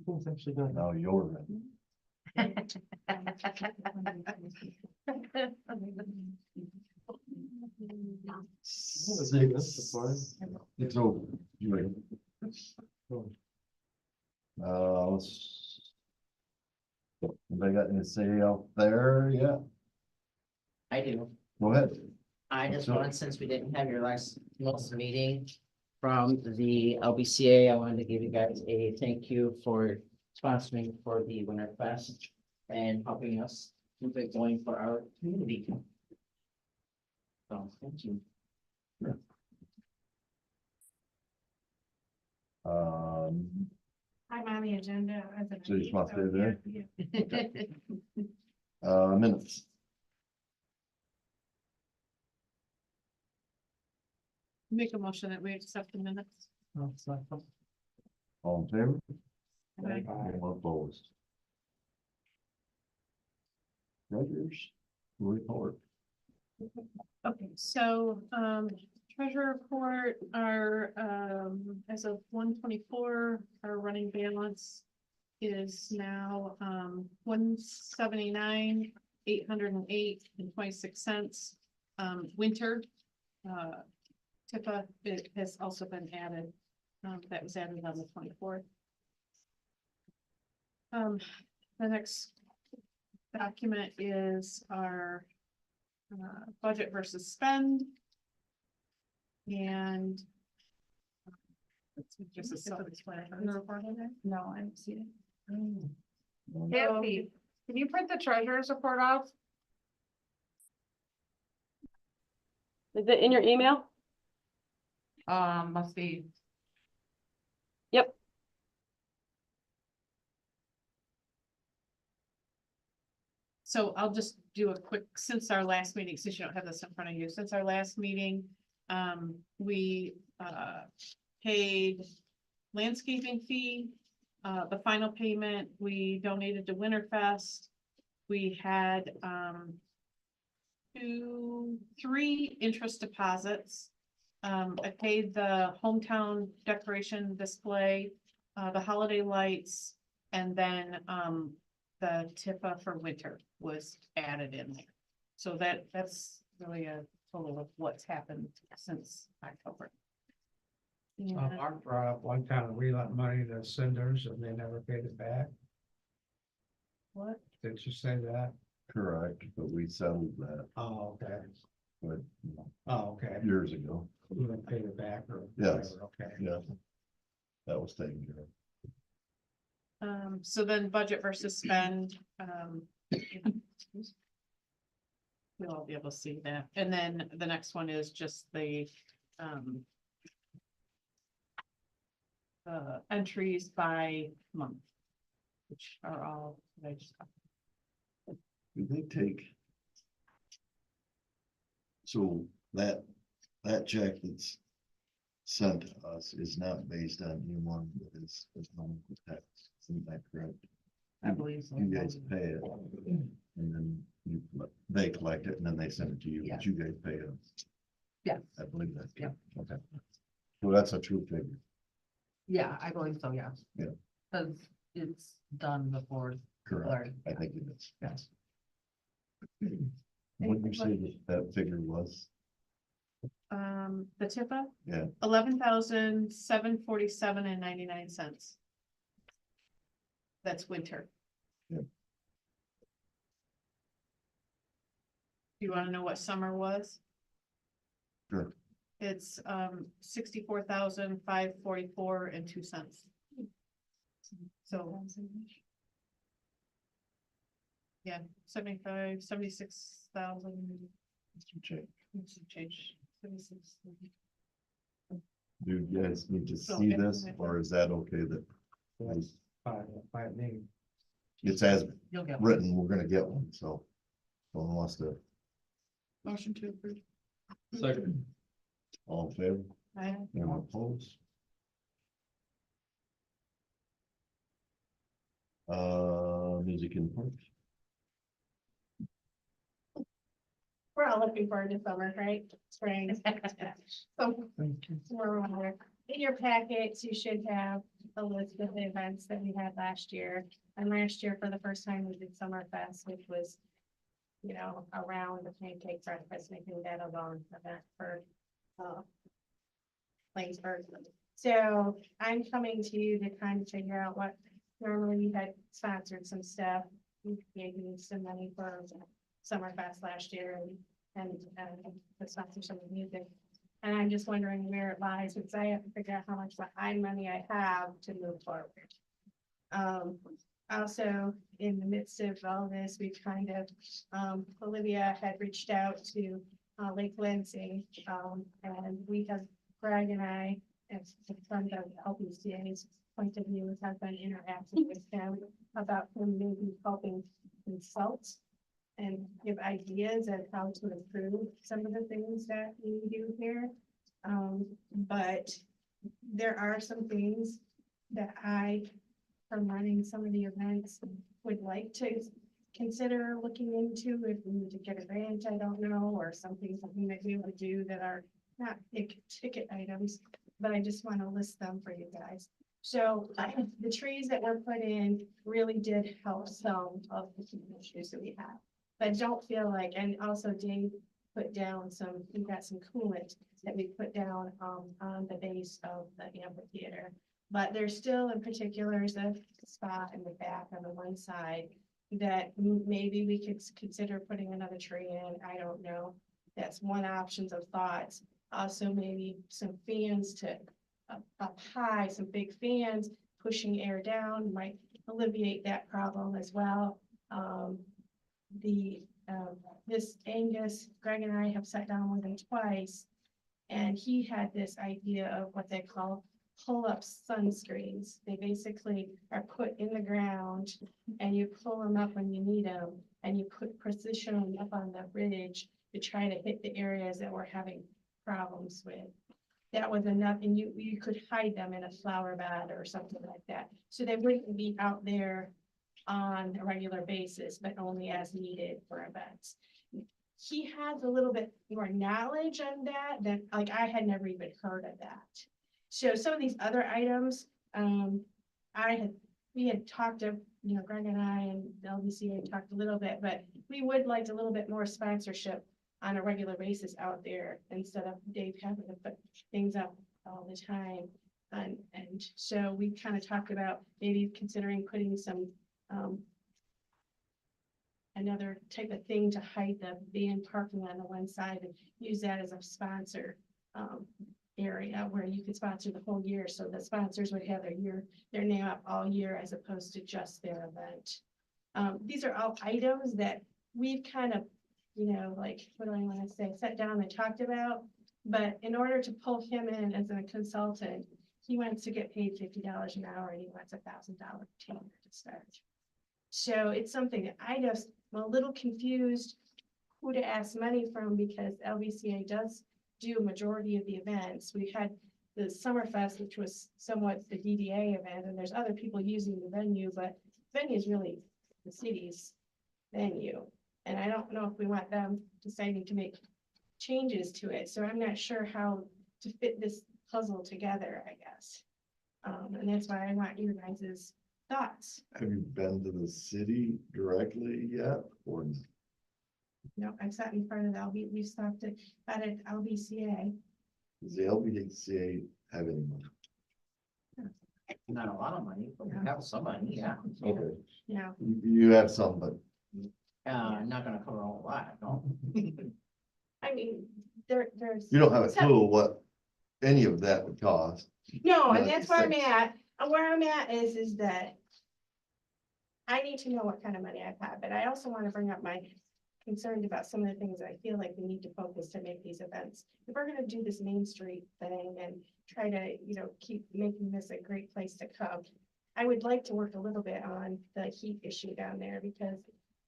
Who's actually done? Now you're ready. It's over. You ready? Let's. Anybody got anything to say out there? Yeah, I do. go ahead. I just Sure. wanted, since we didn't have your last meeting from the LBCA, I wanted to give you guys a thank you for sponsoring for the Winter Fest and helping us keep it going for our community. So, thank you. I'm on the agenda. So you just want to stay there? Yeah. Minutes. Make a motion that we accept the minutes. All in favor? Aye. Anyone opposed? Treasurers report. Okay, so, treasurer report, our, as of 1/24, our running balance is now, 179,808.26. Winter, TIPA, it has also been added, that was added on the 24th. The next document is our budget versus spend. And it's just a self-explanatory. No, I haven't seen Um, it. Kathy, can you print the treasurer's report off? Is it in your email? Must be. Yep. So I'll just do a quick, since our last meeting, since you don't have this in front of you, since our last meeting, we paid landscaping fee. The final payment, we donated to Winterfest. We had three interest deposits. I paid the hometown decoration display, the holiday lights, and then the TIPA for winter was added in there. So that's really a total of what's happened since October. And Art brought up one time, we lent money to Cinders and they never paid it back. what? Did you say that? Correct, but we settled that, Oh, okay. but Oh, okay. years ago. You didn't pay it back or Yes. whatever, okay. Yeah. That was taken care of. So then budget versus spend, you'll all be able to see that. And then the next one is just the, entries by month, which are all, I just, Do they take? So that check that's sent to us is not based on anyone that is home with tax, isn't that correct? I believe so. You guys pay it, and then they collect it, and then they send it to you, but you guys pay it. Yeah. I believe that. Yeah. Okay. So that's a true figure. Yeah, I believe so, yeah. Yeah. Cause it's done before. Correct, I think it is. Yes. What did you say that figure was? the TIPA, Yeah, 11,747.99. That's winter. Yeah. Do you want to know what summer was? sure. It's 64,544.02. So yeah, 76,000 Check. change. 76. Do you guys need to So see if- this, or is that okay that That's by me. it's as You'll get. written, we're gonna get one, so. Someone wants to, Motion to approve. Second. all in favor, Aye. anyone opposed? Music in park. We're all looking forward to summer, right? Spring. So we're in your packets, you should have a list of the events that we had last year. And last year, for the first time, we did Summerfest, which was, you know, around the pancake breakfast, making that a long event for, Laingsburg. So I'm coming to you to kind of figure out what, normally we had sponsored some stuff. We gave you some money for Summerfest last year and to sponsor some of the music. And I'm just wondering where it lies, because I have to figure out how much behind money I have to move forward. Also, in the midst of all this, we kind of, Olivia had reached out to Lake Lansing, and we have, Greg and I, as from the LPCA's point of view, have been interacting with them about him maybe helping consult and give ideas of how to improve some of the things that we do here. But there are some things that I, from running some of the events, would like to consider looking into. If we need to get a grant, I don't know, or something that we would do that are not big ticket items, but I just want to list them for you guys. So the trees that were put in really did help some of the issues that we have. But don't feel like, and also Dave put down some, we got some coolant that we put down on the base of the amphitheater. But there's still, in particular, there's a spot in the back on the one side that maybe we could consider putting another tree in. I don't know. That's one option of thoughts. Also, maybe some fans to up high, some big fans pushing air down might alleviate that problem as well. This Angus, Greg and I have sat down with him twice, and he had this idea of what they call pull-up sunscreens. They basically are put in the ground and you pull them up when you need them, and you position them up on the ridge to try to hit the areas that we're having problems with. That was enough, and you could hide them in a flower bed or something like that. So they wouldn't be out there on a regular basis, but only as needed for events. He has a little bit more knowledge on that like I had never even heard of that. So some of these other items, we had talked to, you know, Greg and I and the LBCA talked a little bit, but we would like a little bit more sponsorship on a regular basis out there instead of Dave having to put things up all the time. And so we kind of talked about maybe considering putting some another type of thing to hide the van parking on the one side and use that as a sponsor area where you could sponsor the whole year. So the sponsors would have their name up all year as opposed to just their event. These are all items that we've kind of, you know, like, what do I want to say, sat down and talked about. But in order to pull him in as a consultant, he wants to get paid $50 an hour and he wants $1,000 retainer to start. So it's something that I just, I'm a little confused who to ask money from, because LBCA does do a majority of the events. We had the Summerfest, which was somewhat the DDA event, and there's other people using the venue, but venue is really the city's venue. And I don't know if we want them deciding to make changes to it. So I'm not sure how to fit this puzzle together, I guess. And that's why I want your guys' thoughts. Have you been to the city directly yet, or no? No, I've sat in front of the we stopped at LBCA. Does the LBCA have any money? Not a lot of money, but we have some money, yeah. Okay, Yeah, you have some, but Not gonna cover a whole lot, no. I mean, there's. you don't have a So- clue what any of that would cost. No, and No, that's where I'm thanks. at. And where I'm at is that I need to know what kind of money I've had, but I also want to bring up my concerns about some of the things that I feel like we need to focus to make these events. If we're gonna do this Main Street thing and try to, you know, keep making this a great place to come, I would like to work a little bit on the heat issue down there, because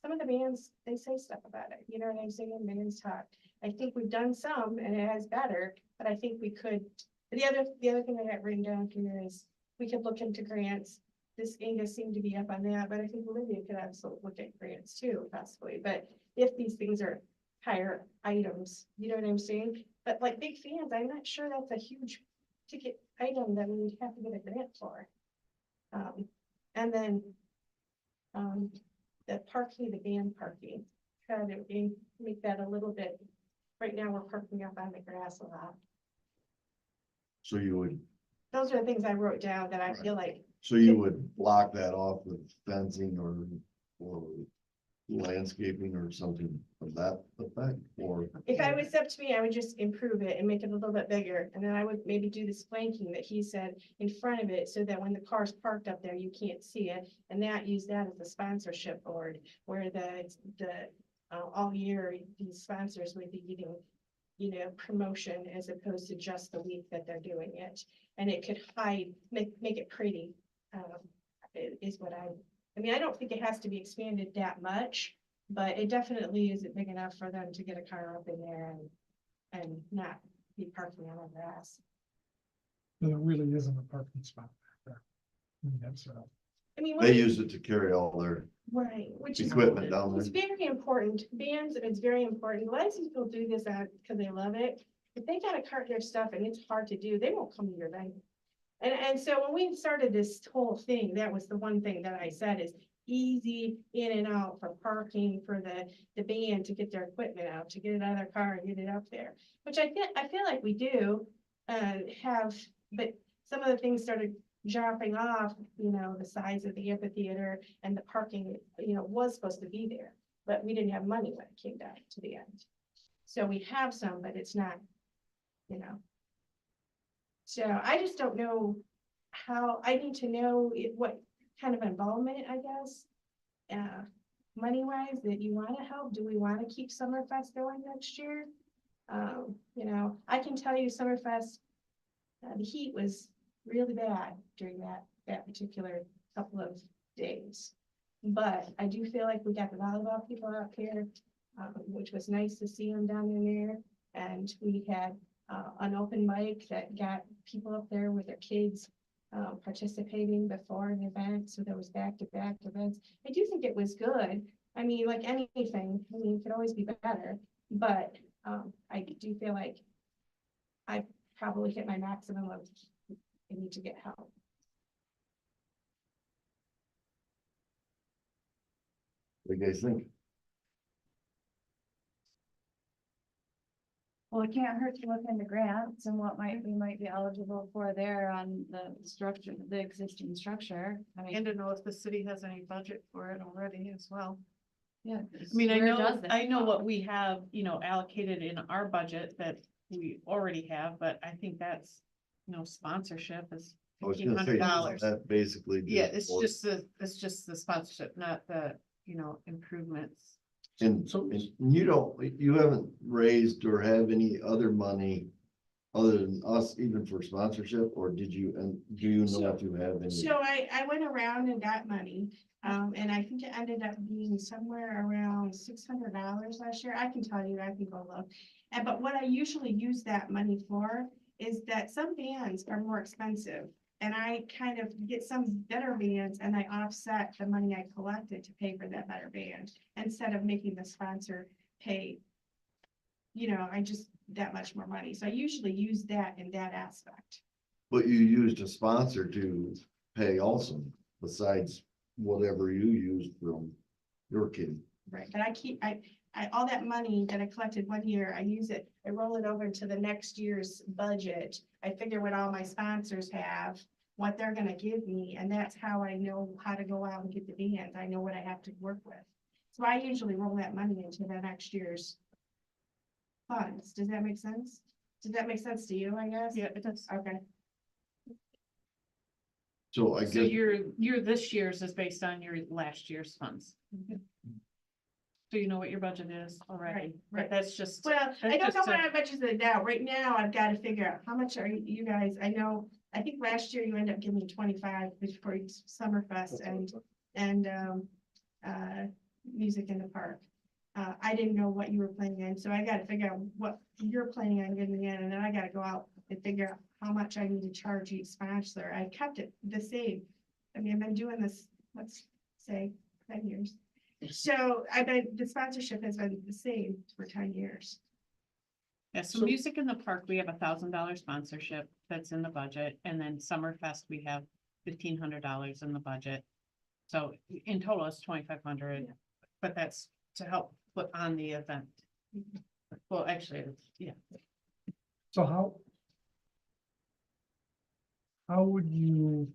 some of the bands, they say stuff about it. You know what I'm saying? Bands talk. I think we've done some and it has better, but I think we could. The other thing I got written down here is we could look into grants. This Angus seemed to be up on that, but I think Olivia could also look at grants too, possibly. But if these things are higher items, you know what I'm saying? But like big fans, I'm not sure that's a huge ticket item that we would have to get a grant for. And then, the parking, the band parking, try to make that a little bit, right now we're parking up on the grass a lot. So you would, Those are the things I wrote down that I Right. feel like, so you would block that off with fencing or landscaping or something of that effect, or? if I was up to me, I would just improve it and make it a little bit bigger. And then I would maybe do this flanking that he said in front of it, so that when the car's parked up there, you can't see it. And use that as a sponsorship board, where all year, these sponsors would be getting, promotion as opposed to just the week that they're doing it. And it could make it pretty, is what I mean, I don't think it has to be expanded that much, but it definitely isn't big enough for them to get a car up in there and not be parking on the grass. There really isn't a parking spot back there. I mean, that's, I mean, They use it to carry all their right, which is. equipment down It's there. very important. Bands, it's very important. A lot of people do this because they love it. If they gotta cart their stuff and it's hard to do, they won't come to your venue. And so when we started this whole thing, that was the one thing that I said is easy in and out for parking for the band to get their equipment out, to get it out of their car and get it up there. Which I feel like we do have, but some of the things started dropping off, the size of the amphitheater and the parking, was supposed to be there. But we didn't have money when it came down to the end. So we have some, but it's not, So I just don't know how, I need to know what kind of involvement, I guess. Money wise that you want to help. Do we want to keep Summerfest going next year? I can tell you Summerfest, the heat was really bad during that particular couple of days. But I do feel like we got the volleyball people out here, which was nice to see them down in there. And we had an open mic that got people up there with their kids participating before an event. So there was back-to-back events. I do think it was good. I mean, like anything, it could always be better. But I do feel like I probably hit my maximum of I need to get help. What do you guys think? Well, it can't hurt to look into grants and what we might be eligible for there on the structure, the existing structure. I mean, And to know if the city has any budget for it already as well. yeah. I mean, where does that I know fall? what we have, allocated in our budget that we already have, but I think that's, sponsorship is I was gonna say, $1,500. that basically. Yeah, it's just the sponsorship, not the, improvements. And you haven't raised or have any other money other than us, even for sponsorship, or did you, and do you know if you have any? So I went around and got money, and I think it ended up being somewhere around $600 last year. I can tell you, I can go look. But what I usually use that money for is that some bands are more expensive. And I kind of get some better bands and I offset the money I collected to pay for that better band instead of making the sponsor pay, I just that much more money. So I usually use that in that aspect. But you used a sponsor to pay also, besides whatever you used from your kid. Right, but I all that money that I collected one year, I use it, I roll it over into the next year's budget. I figure what all my sponsors have, what they're gonna give me, and that's how I know how to go out and get the bands. I know what I have to work with. So I usually roll that money into the next year's funds. Does that make sense? Does that make sense to you, I guess? Yeah, it does. Okay. So I So guess, your this year's is based on your last year's funds. So you know what your budget is already, Right. but that's just. Well, I that's don't know just a- how much is it now. Right now, I've got to figure out how much are you guys, I think last year you ended up giving me 25 for Summerfest and Music in the Park. I didn't know what you were planning on, so I got to figure out what you're planning on giving in, and then I got to go out and figure out how much I need to charge each sponsor. I kept it the same. I mean, I've been doing this, let's say, 10 years. So the sponsorship has been the same for 10 years. Yeah, so So- Music in the Park, we have $1,000 sponsorship that's in the budget, and then Summerfest, we have $1,500 in the budget. So in total, it's 2,500, but that's to help put on the event. Well, actually, yeah. So how would you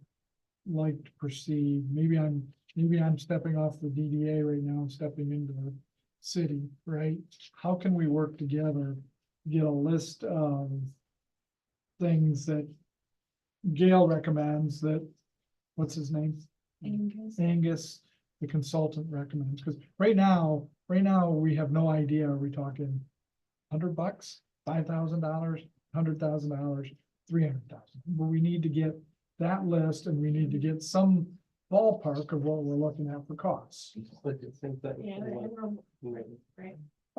like to proceed? Maybe I'm stepping off the DDA right now, and stepping into the city, right? How can we work together, get a list of things that Gail recommends that, what's his name? Angus, the consultant recommends, because right now, we have no idea, are we talking $100, $5,000, $100,000, 300,000? But we need to get that list and we need to get some ballpark of what we're looking at for costs. I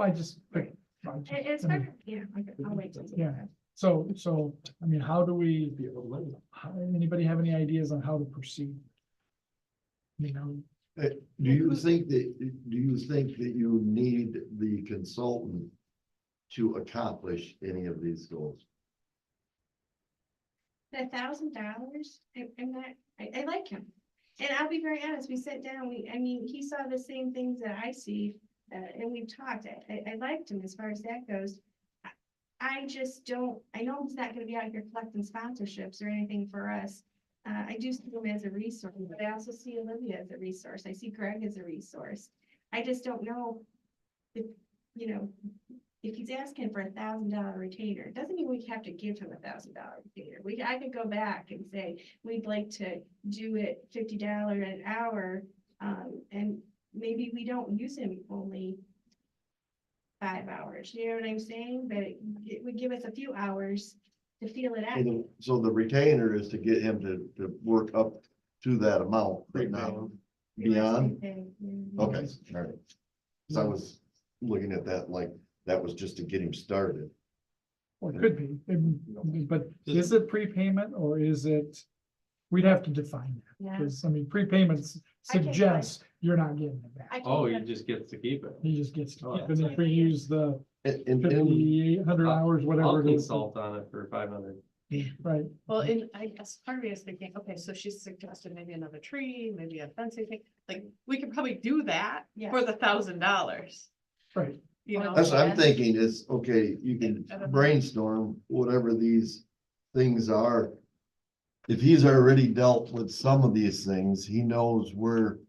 just. It's hard, yeah, I'll wait till. Yeah. So, I mean, how do we, anybody have any ideas on how to proceed? You know, Do you think that you need the consultant to accomplish any of these goals? $1,000, I'm not, I like him. And I'll be very honest, we sat down, I mean, he saw the same things that I see, and we've talked, I liked him as far as that goes. I just don't, I know he's not gonna be out here collecting sponsorships or anything for us. I do see him as a resource, but I also see Olivia as a resource, I see Greg as a resource. I just don't know if, you know, if he's asking for $1,000 retainer, it doesn't mean we have to give him $1,000 retainer. I could go back and say, we'd like to do it $50 an hour. And maybe we don't use him only 5 hours, you know what I'm saying? But it would give us a few hours to feel it out. So the retainer is to get him to work up to that amount, but not beyond. Okay, all right. Cause I was looking at that like that was just to get him started. or it could be, but is it prepayment or is it, we'd have to define that. Yeah. Because, I mean, prepayments I can't suggest you're not getting it back. I Oh, can't- you just get to keep it. He just gets to Oh, keep it. And if we use the And 5,800 hours, I'll whatever it is. consult on it for 500. Right, Well, and I guess part of me is thinking, okay, so she suggested maybe another tree, maybe a fencing thing, like, we could probably do that Yeah. for the $1,000. right. You know? that's what I'm thinking is, okay, you can I don't know. brainstorm whatever these things are. If he's already dealt with some of these things, he knows where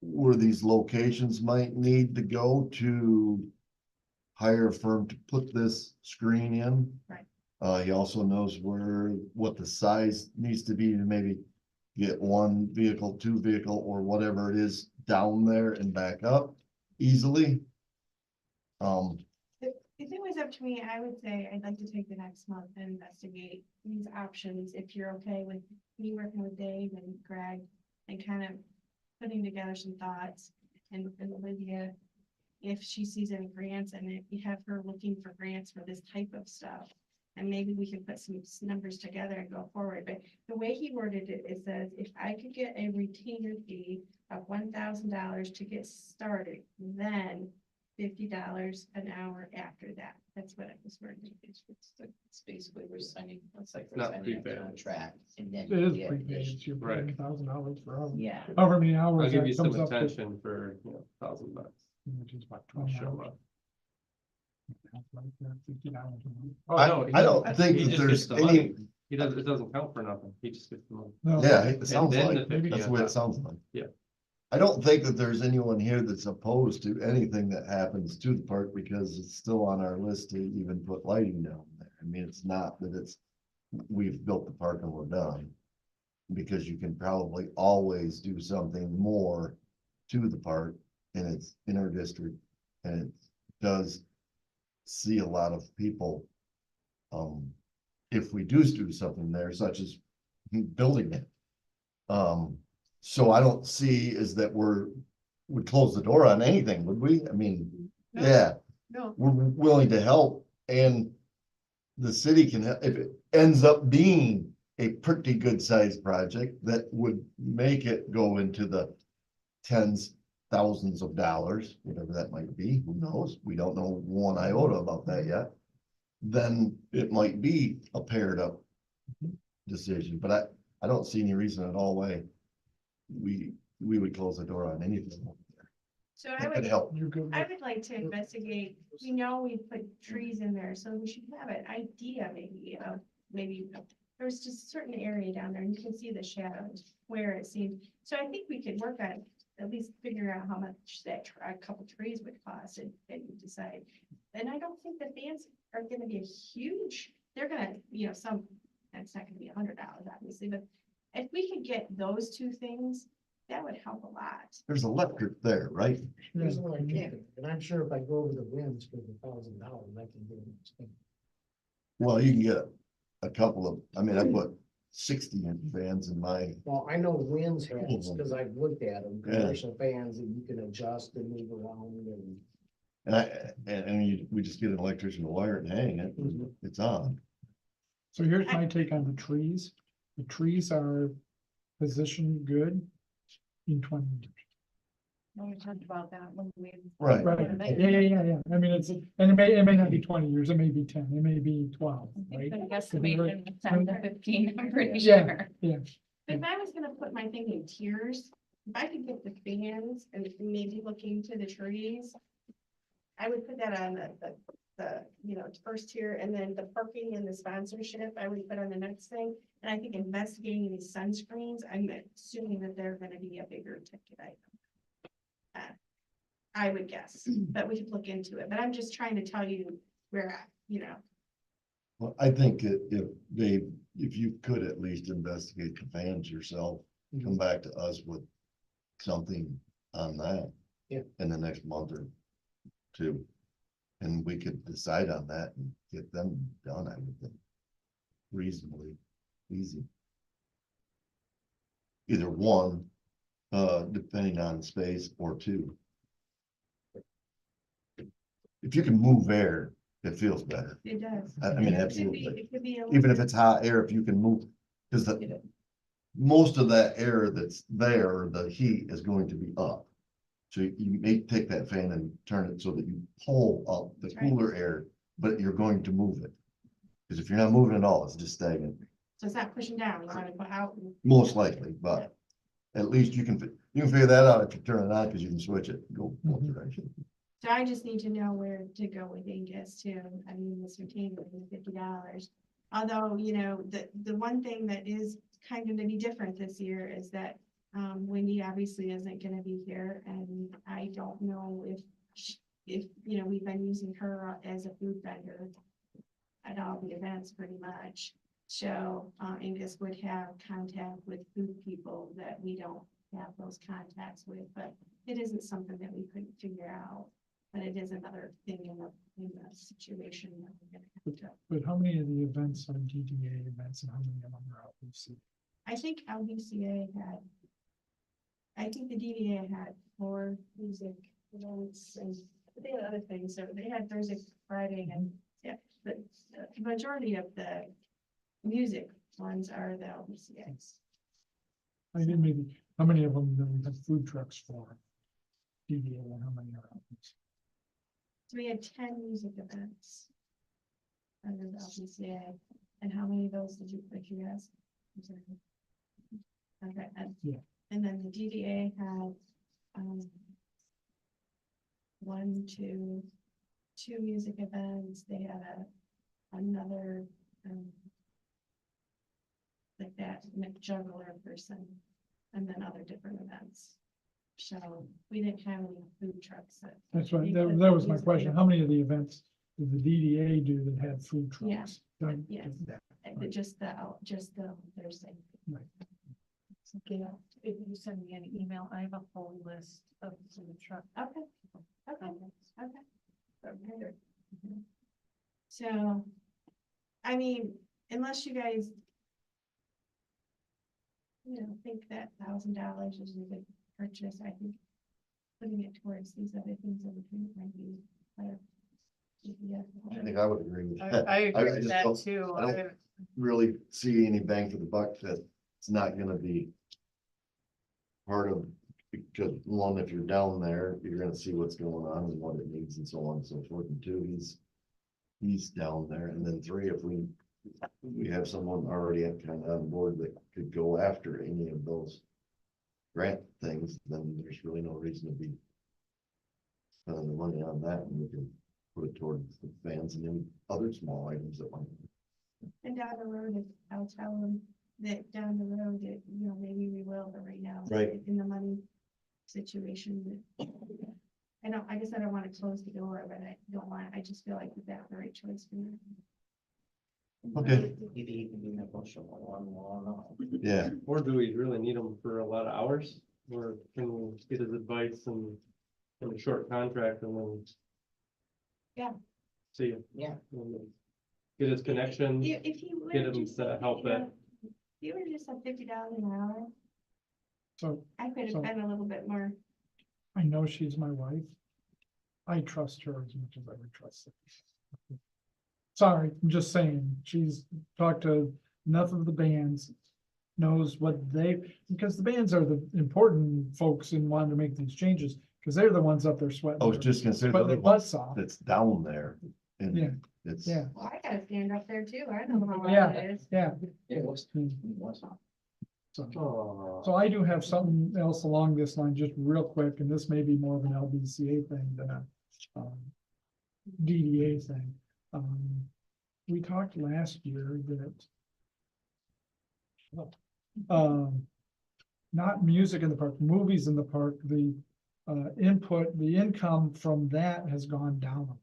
these locations might need to go to hire a firm to put this screen in. Right. He also knows what the size needs to be to maybe get 1 vehicle, 2 vehicle, or whatever it is down there and back up easily. If it was up to me, I would say I'd like to take the next month and investigate these options, if you're okay with me working with Dave and Greg and kind of putting together some thoughts and Olivia, if she sees any grants and if you have her looking for grants for this type of stuff. And maybe we can put some numbers together and go forward, but the way he worded it, it says, if I could get a retainer fee of $1,000 to get started, then $50 an hour after that. That's what it was worded. It's basically we're signing, it's like we're Not signing a prepaid. contract and then. It is we get prepaid, addition- it's your Right. $1,000 per hour. Yeah, However many hours. I'll give that you some comes up to, attention for, $1,000. Which is about I'll 20 show hours. up. $50 a month. Oh, I no, don't think he that just there's gets the any, money. It doesn't count for nothing. He just gets the money. No. yeah, it sounds then like, the 50 that's on what it top. sounds like. Yeah. I don't think that there's anyone here that's opposed to anything that happens to the park because it's still on our list to even put lighting down there. I mean, it's not that we've built the park and we're done. Because you can probably always do something more to the park and it's in our district and it does see a lot of people. If we do something there, such as building it. So I don't see is that would close the door on anything, would we? I mean, No. yeah, No, we're willing to help and the city can, if it ends up being a pretty good sized project that would make it go into the tens, thousands of dollars, whatever that might be, who knows? We don't know one iota about that yet. Then it might be a paired up decision, but I don't see any reason at all why we would close the door on anything. So I That could would, help. You go. I would like to investigate, we know we put trees in there, so we should have an idea maybe of, maybe there's just a certain area down there, and you can see the shadows where it seems. So I think we could work on at least figuring out how much that a couple trees would cost and decide. And I don't think the fans are gonna be a huge, they're gonna, you know, some, that's not gonna be $100 obviously, but if we could get those two things, that would help a lot. There's electric there, right? Here's what I can, and I'm sure if I go over the winds for $1,000, I can do it. Well, you can get a couple of, I mean, I put 60-inch fans in my, Well, I know winds has, because I've looked at them, Yeah. commercial fans that you can adjust and move around and. we just get an electrician to wire it and hang it, it's on. So here's my take on the trees. The trees are positioned good in 20 years. When we talked about that when we. Right. Right, yeah. I mean, it's, and it may not be 20 years, it may be 10, it may be 12, right? I guess the maybe 10 to 15, I'm pretty Yeah. sure. Yeah, If I was gonna put my thing in tiers, if I could get the fans and maybe look into the trees. I would put that on the, you know, first tier, and then the parking and the sponsorship, I would put on the next thing. And I think investigating these sunscreens, I'm assuming that they're gonna be a bigger ticket item. I would guess, but we could look into it, but I'm just trying to tell you where, you know, Well, I think if you could at least investigate the fans yourself, come back to us with something on that. Yeah. In the next month or two. And we could decide on that and get them done, I would think. Reasonably easy. Either one, depending on space, or two. If you can move air, it feels better. it does. I mean, It could be- absolutely. It could be. a Even if little it's hot air, if you can move, because most of that air that's there, the heat is going to be up. So you may take that fan and turn it so that you pull up the That's right. cooler air, but you're going to move it. Because if you're not moving at all, it's just stagnant, So it's not pushing down, you want to go out and. most likely, but at least you can figure that out if you turn it on, because you can switch it, go both Mhm. directions. So I just need to know where to go with Angus too. I mean, this retainer is $50. Although, you know, the one thing that is kind of gonna be different this year is that Wendy obviously isn't gonna be here, and I don't know if, you know, we've been using her as a food vendor at all the events pretty much. So Angus would have contact with food people that we don't have those contacts with, but it isn't something that we couldn't figure out. But it is another thing in the situation that we're gonna have to. but how many of the events are DDA events and how many of them are LBC? I think LBCA had. I think the DDA had 4 music events and they had other things, so they had Thursday, Friday, and yeah, but the majority of the music ones are the LBCA's. I think maybe, how many of them do we have food trucks for? DDA and how many are LBC? So we had 10 music events. Under the LBCA, and how many of those did you guys? I'm sorry. Okay, Yeah. and then the DDA had, 2 music events, they had another, like that juggler person, and then other different events. So we didn't have any food trucks. That's right, that was my question. How many of the events did the DDA do that had food Yeah, trucks? Done? yes. Just the Thursday. Right. Gail, if you send me an email, I have a whole list of food truck. Okay, okay. Okay. So, I mean, unless you guys, you know, think that $1,000 is a good purchase, I think putting it towards these other things that we can might be better. I think I would agree with I that. agree with just that don't- too. I don't really see any bang for the buck that it's not gonna be part of, because one, if you're down there, you're gonna see what's going on and what it needs and so on and so forth, and two, he's down there, and then 3, if we we have someone already kind of on board that could go after any of those grant things, then there's really no reason to be spending the money on that, and we can put it towards the fans and then other small items that might. And down the road, if I'll tell them that down the road, that, you know, maybe we will, but right now. Right. In the money situation. I don't, I guess I don't want to close the door, but I don't want, I just feel like that's the right choice for me. Okay. Maybe you can be negotiable on. Yeah, Or do we really need them for a lot of hours? Or can we get his advice and a short contract and then? Yeah. See you. Yeah. Get his connection. If you would. Get him just, to help you know, it. If you were just at $50 an hour, So I could So- have been a little bit more. I know she's my wife. I trust her as much as I would trust her. Sorry, I'm just saying, she's talked to enough of the bands, knows what they, because the bands are the important folks in wanting to make these changes, because they're the ones up there sweating. I was just gonna say the Sweating other their one butts off. that's down there. Yeah. And it's. Yeah, Well, I gotta stand up there too. I don't know how Yeah. loud it is. yeah. It was. So, Oh, so I do have something else along this line, just real quick, and this may be more of an LBCA thing than a DDA thing. We talked last year that not music in the park, movies in the park, the input, the income from that has gone down a lot,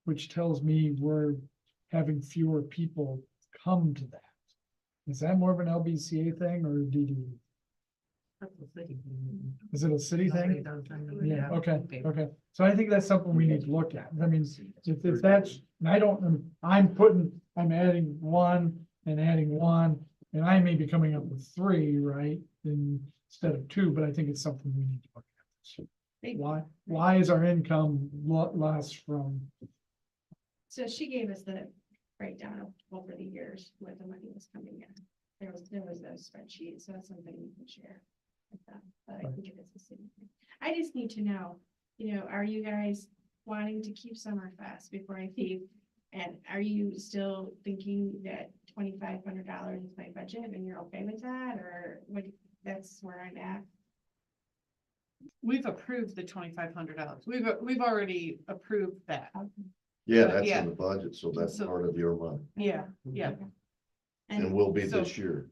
which tells me we're having fewer people come to that. Is that more of an LBCA thing or a DDA? Is it a city thing? Yeah, okay, okay. So I think that's something we need to look at. I mean, if that's, and I don't, I'm adding one and adding one, and I may be coming up with three, right? Instead of two, but I think it's something we need to look at. Why is our income less from, So she gave us the breakdown of over the years where the money was coming in. There was a spreadsheet, so that's something we can share with them, but I think it is the same thing. I just need to know, you know, are you guys wanting to keep Summerfest before I leave? And are you still thinking that $2,500 is my budget and you're okay with that, or what? That's where I'm at. We've approved the $2,500. We've already approved that. Yeah, that's Yeah. in the budget, so that's So- part of your money, Yeah, yeah. and will be so- this year.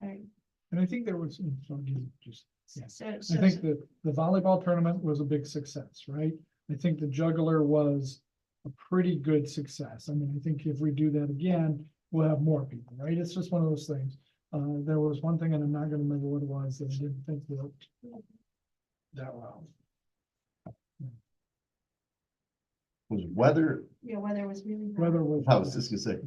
and I think there was, so you just, yeah. So, I think that the volleyball tournament was a big success, right? I think the juggler was a pretty good success. I mean, I think if we do that again, we'll have more people, right? It's just one of those things. There was one thing, and I'm not gonna remember what it was, that I didn't think worked that well. Was weather, yeah, weather was really. hot. Whether was. I was just gonna say,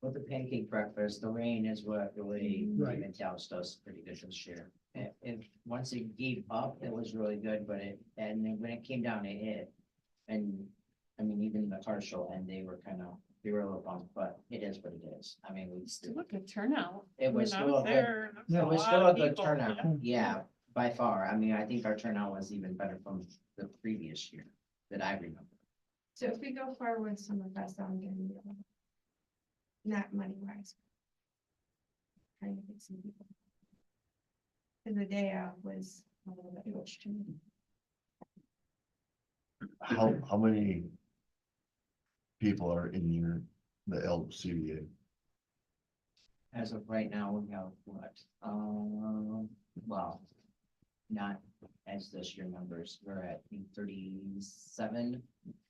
With the pancake breakfast, the rain is what really Right. even doused us pretty good this year. And once it gave up, it was really good, but and then when it came down, it hit. And I mean, even the car show, and they were a little bummed, but it is what it is. I mean, we still, Still a good turnout. it was When I still was a good, there, there was Yeah. it a was lot still a of good people. turnout, yeah, by far. I mean, I think our turnout was even better from the previous year that I remember. So if we go forward with Summerfest, I'm gonna be able to- not money wise. Trying to get some people. And the day off was a little bit much to me. how many people are in the LCDA? As of right now, we have what, well, not as this year members, we're at 37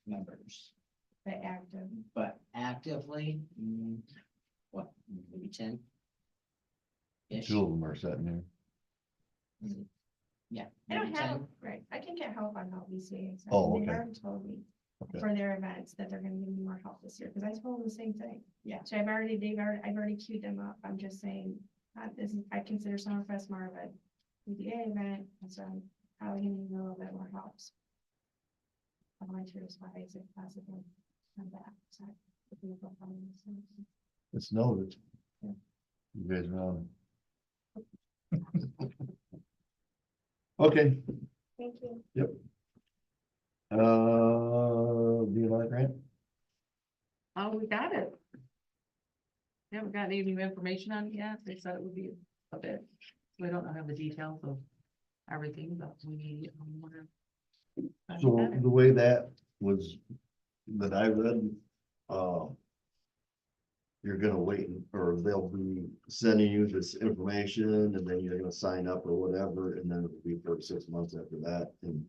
members, The active. but actively, what, maybe 10? Ish, Two of them are sitting there. yeah. I don't maybe have, 10. right, I can get help on LBCA. so Oh, They okay. already told me Okay. for their events that they're gonna give me more help this year, because I told them the same thing. Yeah. So I've already queued them up. I'm just saying, I consider Summerfest more of a PDA event, and so I'm probably gonna need a little bit more help. Volunteers wise, if possible, on that side. It's noted. You guys are on. Okay, Thank you. DNR grant, Oh, we got it. We haven't gotten any new information on it yet. They said it would be a bit. We don't have the details of everything, but we wanna. So the way that was, that I read, you're gonna wait, or they'll be sending you this information, and then you're gonna sign up or whatever, and then it'll be for 6 months after that, and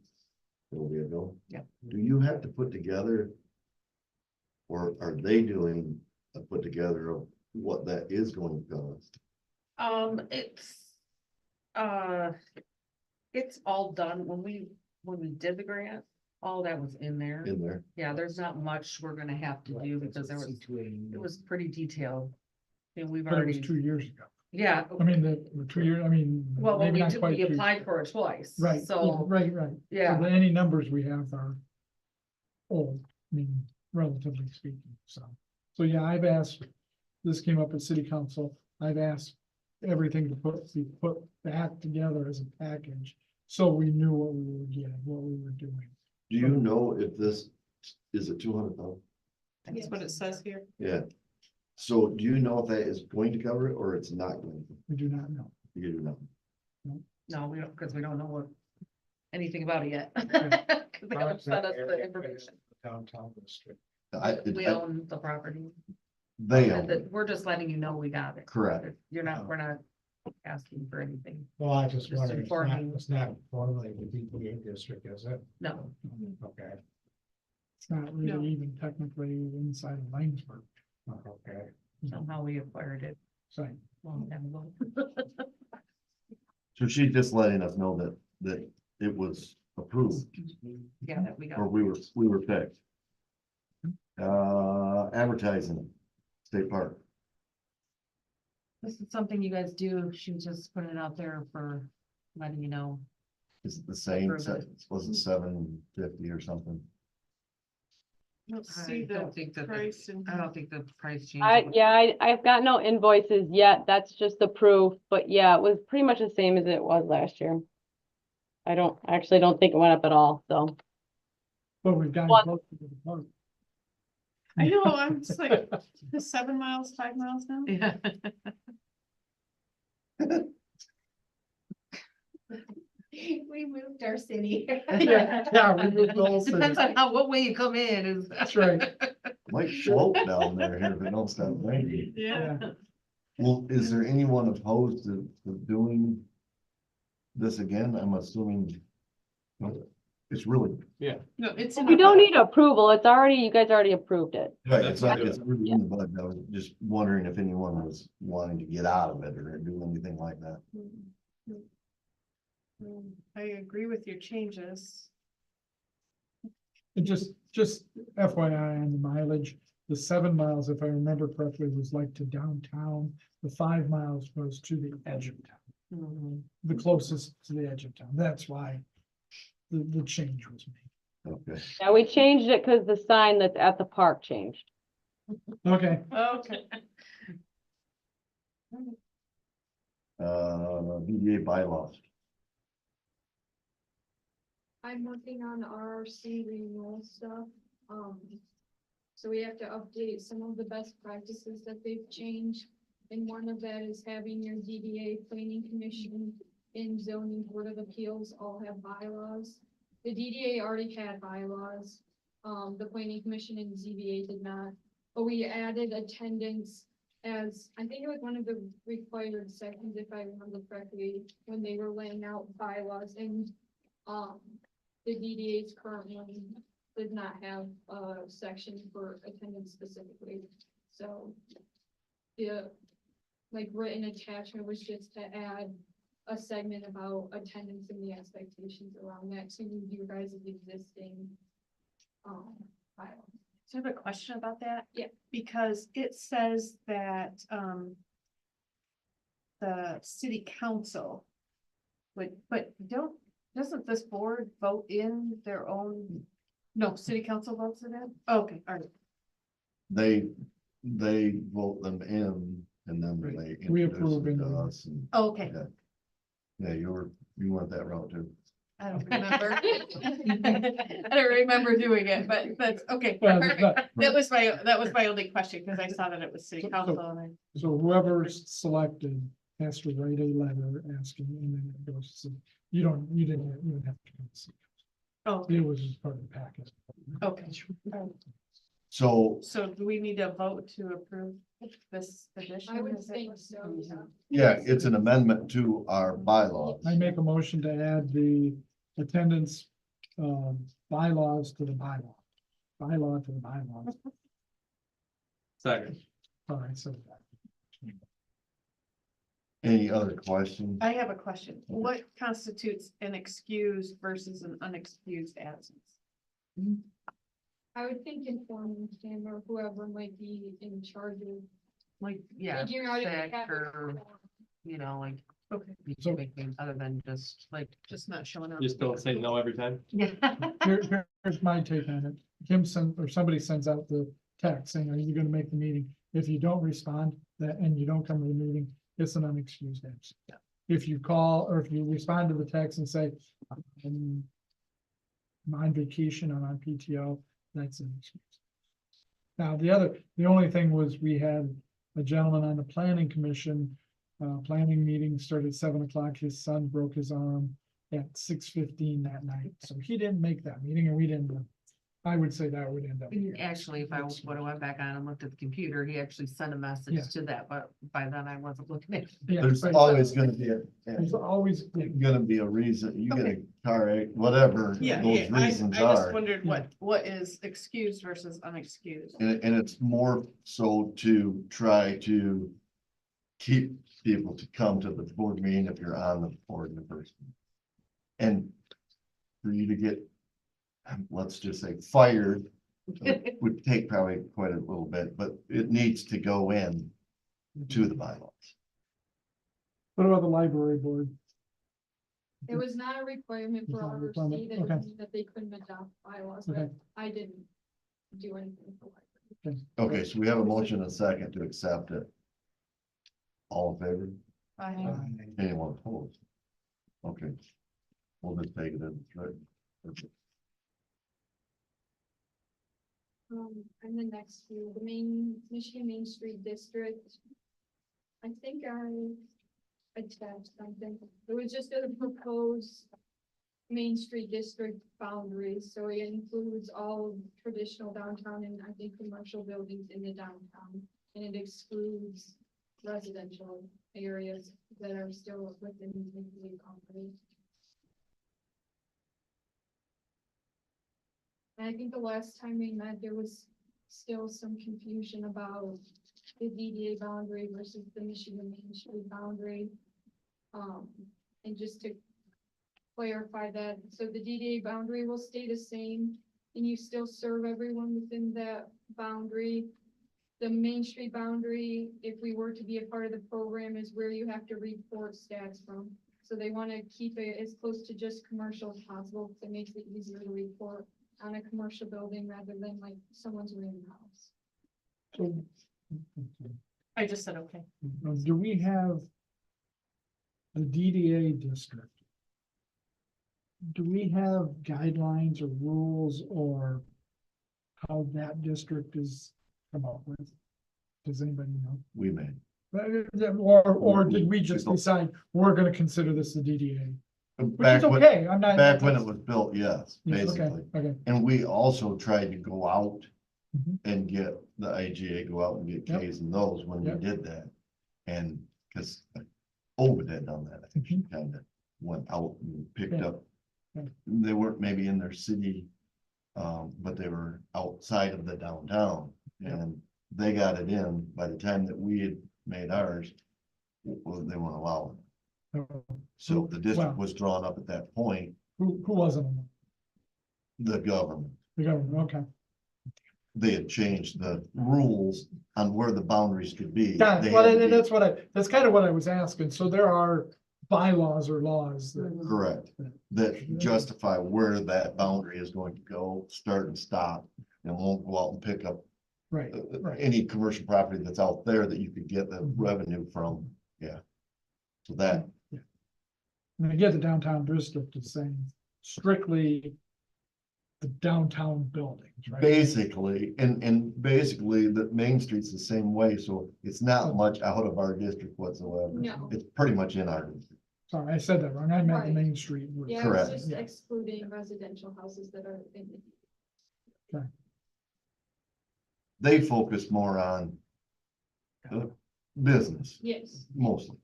it'll be a go. Yep. Do you have to put together, or are they doing a put together of what that is going to cost? It's all done when we did the grant, all that was in there. In there? Yeah, there's not much we're gonna have to do because it was pretty detailed. And we've But it was already, 2 years ago. yeah, I mean, the 2 years, I mean. well, when maybe we not did, quite we 2 applied for it twice. Right, yeah, So, right. yeah. So any numbers we have are old, I mean, relatively speaking, so. So yeah, I've asked, this came up at city council, I've asked everything to be put back together as a package. So we knew what we were getting, what we were doing. Do you know if this, is it 200,000? That's what it says here. Yeah. So do you know if that is going to cover it, or it's not going to? We do not know. You do not. no, we don't, because we don't know what, anything about it yet. Cause they haven't sent us the information. Downtown district. We own the property. They own it. We're just letting you know we got it. Correct. We're not asking for anything. Well, I just Just wondered, informing. it's not formally the DPA district, is it? No, Okay, It's not No. really even technically inside of Laingsburg, okay. somehow we acquired it so. long time ago. So she's just letting us know that it was approved, Yeah, that we got. or we were picked. Advertising, state park. This is something you guys do. She was just putting it out there for letting you know. Is it the same, Approve it. was it 750 or something? Let's I see the don't think that, price and. I don't think the price changed. I've got no invoices yet. That's just the proof, but yeah, it was pretty much the same as it was last year. I actually don't think it went up at all, so. But we've gotten What? close to the park. I know, I'm just like, the 7 miles, 5 miles now? Yeah. We moved our city. Yeah, we moved the whole city. Depends on what way you come in is. That's right. Might float down there here if it don't stop raining. Yeah. Well, is there anyone opposed to doing this again? I'm assuming. It's really, No, it's. We don't need approval. It's already, you guys already approved it. right, it's not, it's really in the bud. I was just wondering if anyone was wanting to get out of it or do anything like that. I agree with your changes. And just FYI on the mileage, the 7 miles, if I remember correctly, was like to downtown. The 5 miles was to the edge of town, Mhm. the closest to the edge of town. That's why the change was made. Okay. Yeah, we changed it because the sign that's at the park changed. Okay, Okay. BDA bylaws. I'm working on RRC renewal stuff. So we have to update some of the best practices that they've changed. And one of that is having your DDA planning commission and zoning board of appeals all have bylaws. The DDA already had bylaws. The planning commission and ZBA did not, but we added attendance as, I think it was one of the required sections, if I remember correctly, when they were laying out bylaws and, the DDA's current one did not have a section for attendance specifically, so. The, like, written attachment was just to add a segment about attendance and the expectations around that to your guys' existing. Bylaw. So I have a question about that. Yeah. Because it says that, the city council but doesn't this board vote in their own? No, city council votes it in? Okay, all right. They vote them in and then Right. they We introduce approve them and- to us. And Okay, yeah, you went that route too. I don't remember. I don't remember doing it, but that's okay. Well, Perfect. but- That was my only question, because I saw that it was city council and I. So whoever's selected has to write a letter asking, and then it goes to, you didn't even have to. see. Oh, It was just part of the package. okay. So, So do we need a vote to approve this addition? I would Is it- think so, yeah. yeah, it's an amendment to our bylaws. I make a motion to add the attendance, bylaws to the bylaw. Bylaw to the bylaws. Second. All right, so. Any other questions? I have a question. What constitutes an excused versus an unexcused absence? I would think informing him or whoever might be in charge of Like, yeah, figuring out if they sick have it or, or- you know, like, Okay, you So- can make things other than just like. just not showing up. Just don't say no every time. Yeah. Here's my take on it. Kim sent, or somebody sends out the text saying, are you gonna make the meeting? If you don't respond, that, and you don't come to the meeting, it's an unexcused absence. Yeah. If you call, or if you respond to the text and say, I'm on vacation, I'm on PTO, that's an excuse. Now, the only thing was we had a gentleman on the planning commission, planning meeting started at 7 o'clock. His son broke his arm at 6:15 that night. So he didn't make that meeting and we didn't, I would say that would end up. And actually, if I would have went back on and looked at the computer, he actually sent a message Yeah. to that, but by then I wasn't looking at. Yeah, There's but always gonna be There's always, gonna be a reason, you get a car, whatever Yeah, those yeah, I reasons just are. wondered what is excused versus unexcused. And it's more so to try to keep people to come to the board meeting if you're on the board in the first. And for you to get, let's just say, fired, would take probably quite a little bit, but it needs to go in to the bylaws. what about the library board? It was not a requirement It's for not a our requirement, state okay. that they couldn't adopt bylaws, Okay. but I didn't do anything for library. Okay, so we have a motion and a second to accept it. All in favor? Anyone opposed? Okay. We'll just take it in, right? Perfect. And the next few, the main, Michigan Main Street District. I think I attached something. It was just a proposed Main Street District boundaries, so it includes all traditional downtown and I think commercial buildings in the downtown. And it excludes residential areas that are still within the company. And I think the last time we met, there was still some confusion about the DDA boundary versus the Michigan Main Street boundary. And just to clarify that, so the DDA boundary will stay the same and you still serve everyone within that boundary. The Main Street boundary, if we were to be a part of the program, is where you have to report stats from. So they want to keep it as close to just commercial as possible, because it makes it easier to report on a commercial building rather than like someone's random house. So, I just said, okay. do we have the DDA district? Do we have guidelines or rules or how that district is come up with? Does anybody know? We may. Or did we just decide we're gonna consider this the DDA? Which Back is when, okay, I'm not. back when it was built, yes, Yeah, okay, basically. okay. And we also tried to go out Mhm. and get the IGA, go out and get Yep. Ks and those when we Yep. did that. And because Ovid had done that, I think she Mhm. kind of went out and picked Yeah. up. Yeah. They weren't maybe in their city, but they were outside of the downtown. Yeah. And they got it in by the time that we had made ours, well, they weren't allowing. Oh, So the district Wow. was drawn up at that point, Who wasn't? on the government. The government, okay. They had changed the rules on where the boundaries could be. Got They it. Well, had to and be- that's kind of what I was asking. So there are bylaws or laws that. Correct, that justify where that boundary is going to go, start and stop, and won't go out and pick up Right, right. any commercial property that's out there that you could get the Mhm. revenue from, yeah. So that, And I get the downtown district is saying strictly the downtown buildings, right? Basically, and basically the Main Street's the same way, so it's not much out of our district whatsoever. No. It's pretty much in our district. Sorry, I said that wrong. I meant the Right. Main Street. Yeah, it's Correct. just Yeah. excluding residential houses that are in the. They focus more on the business Yes. mostly.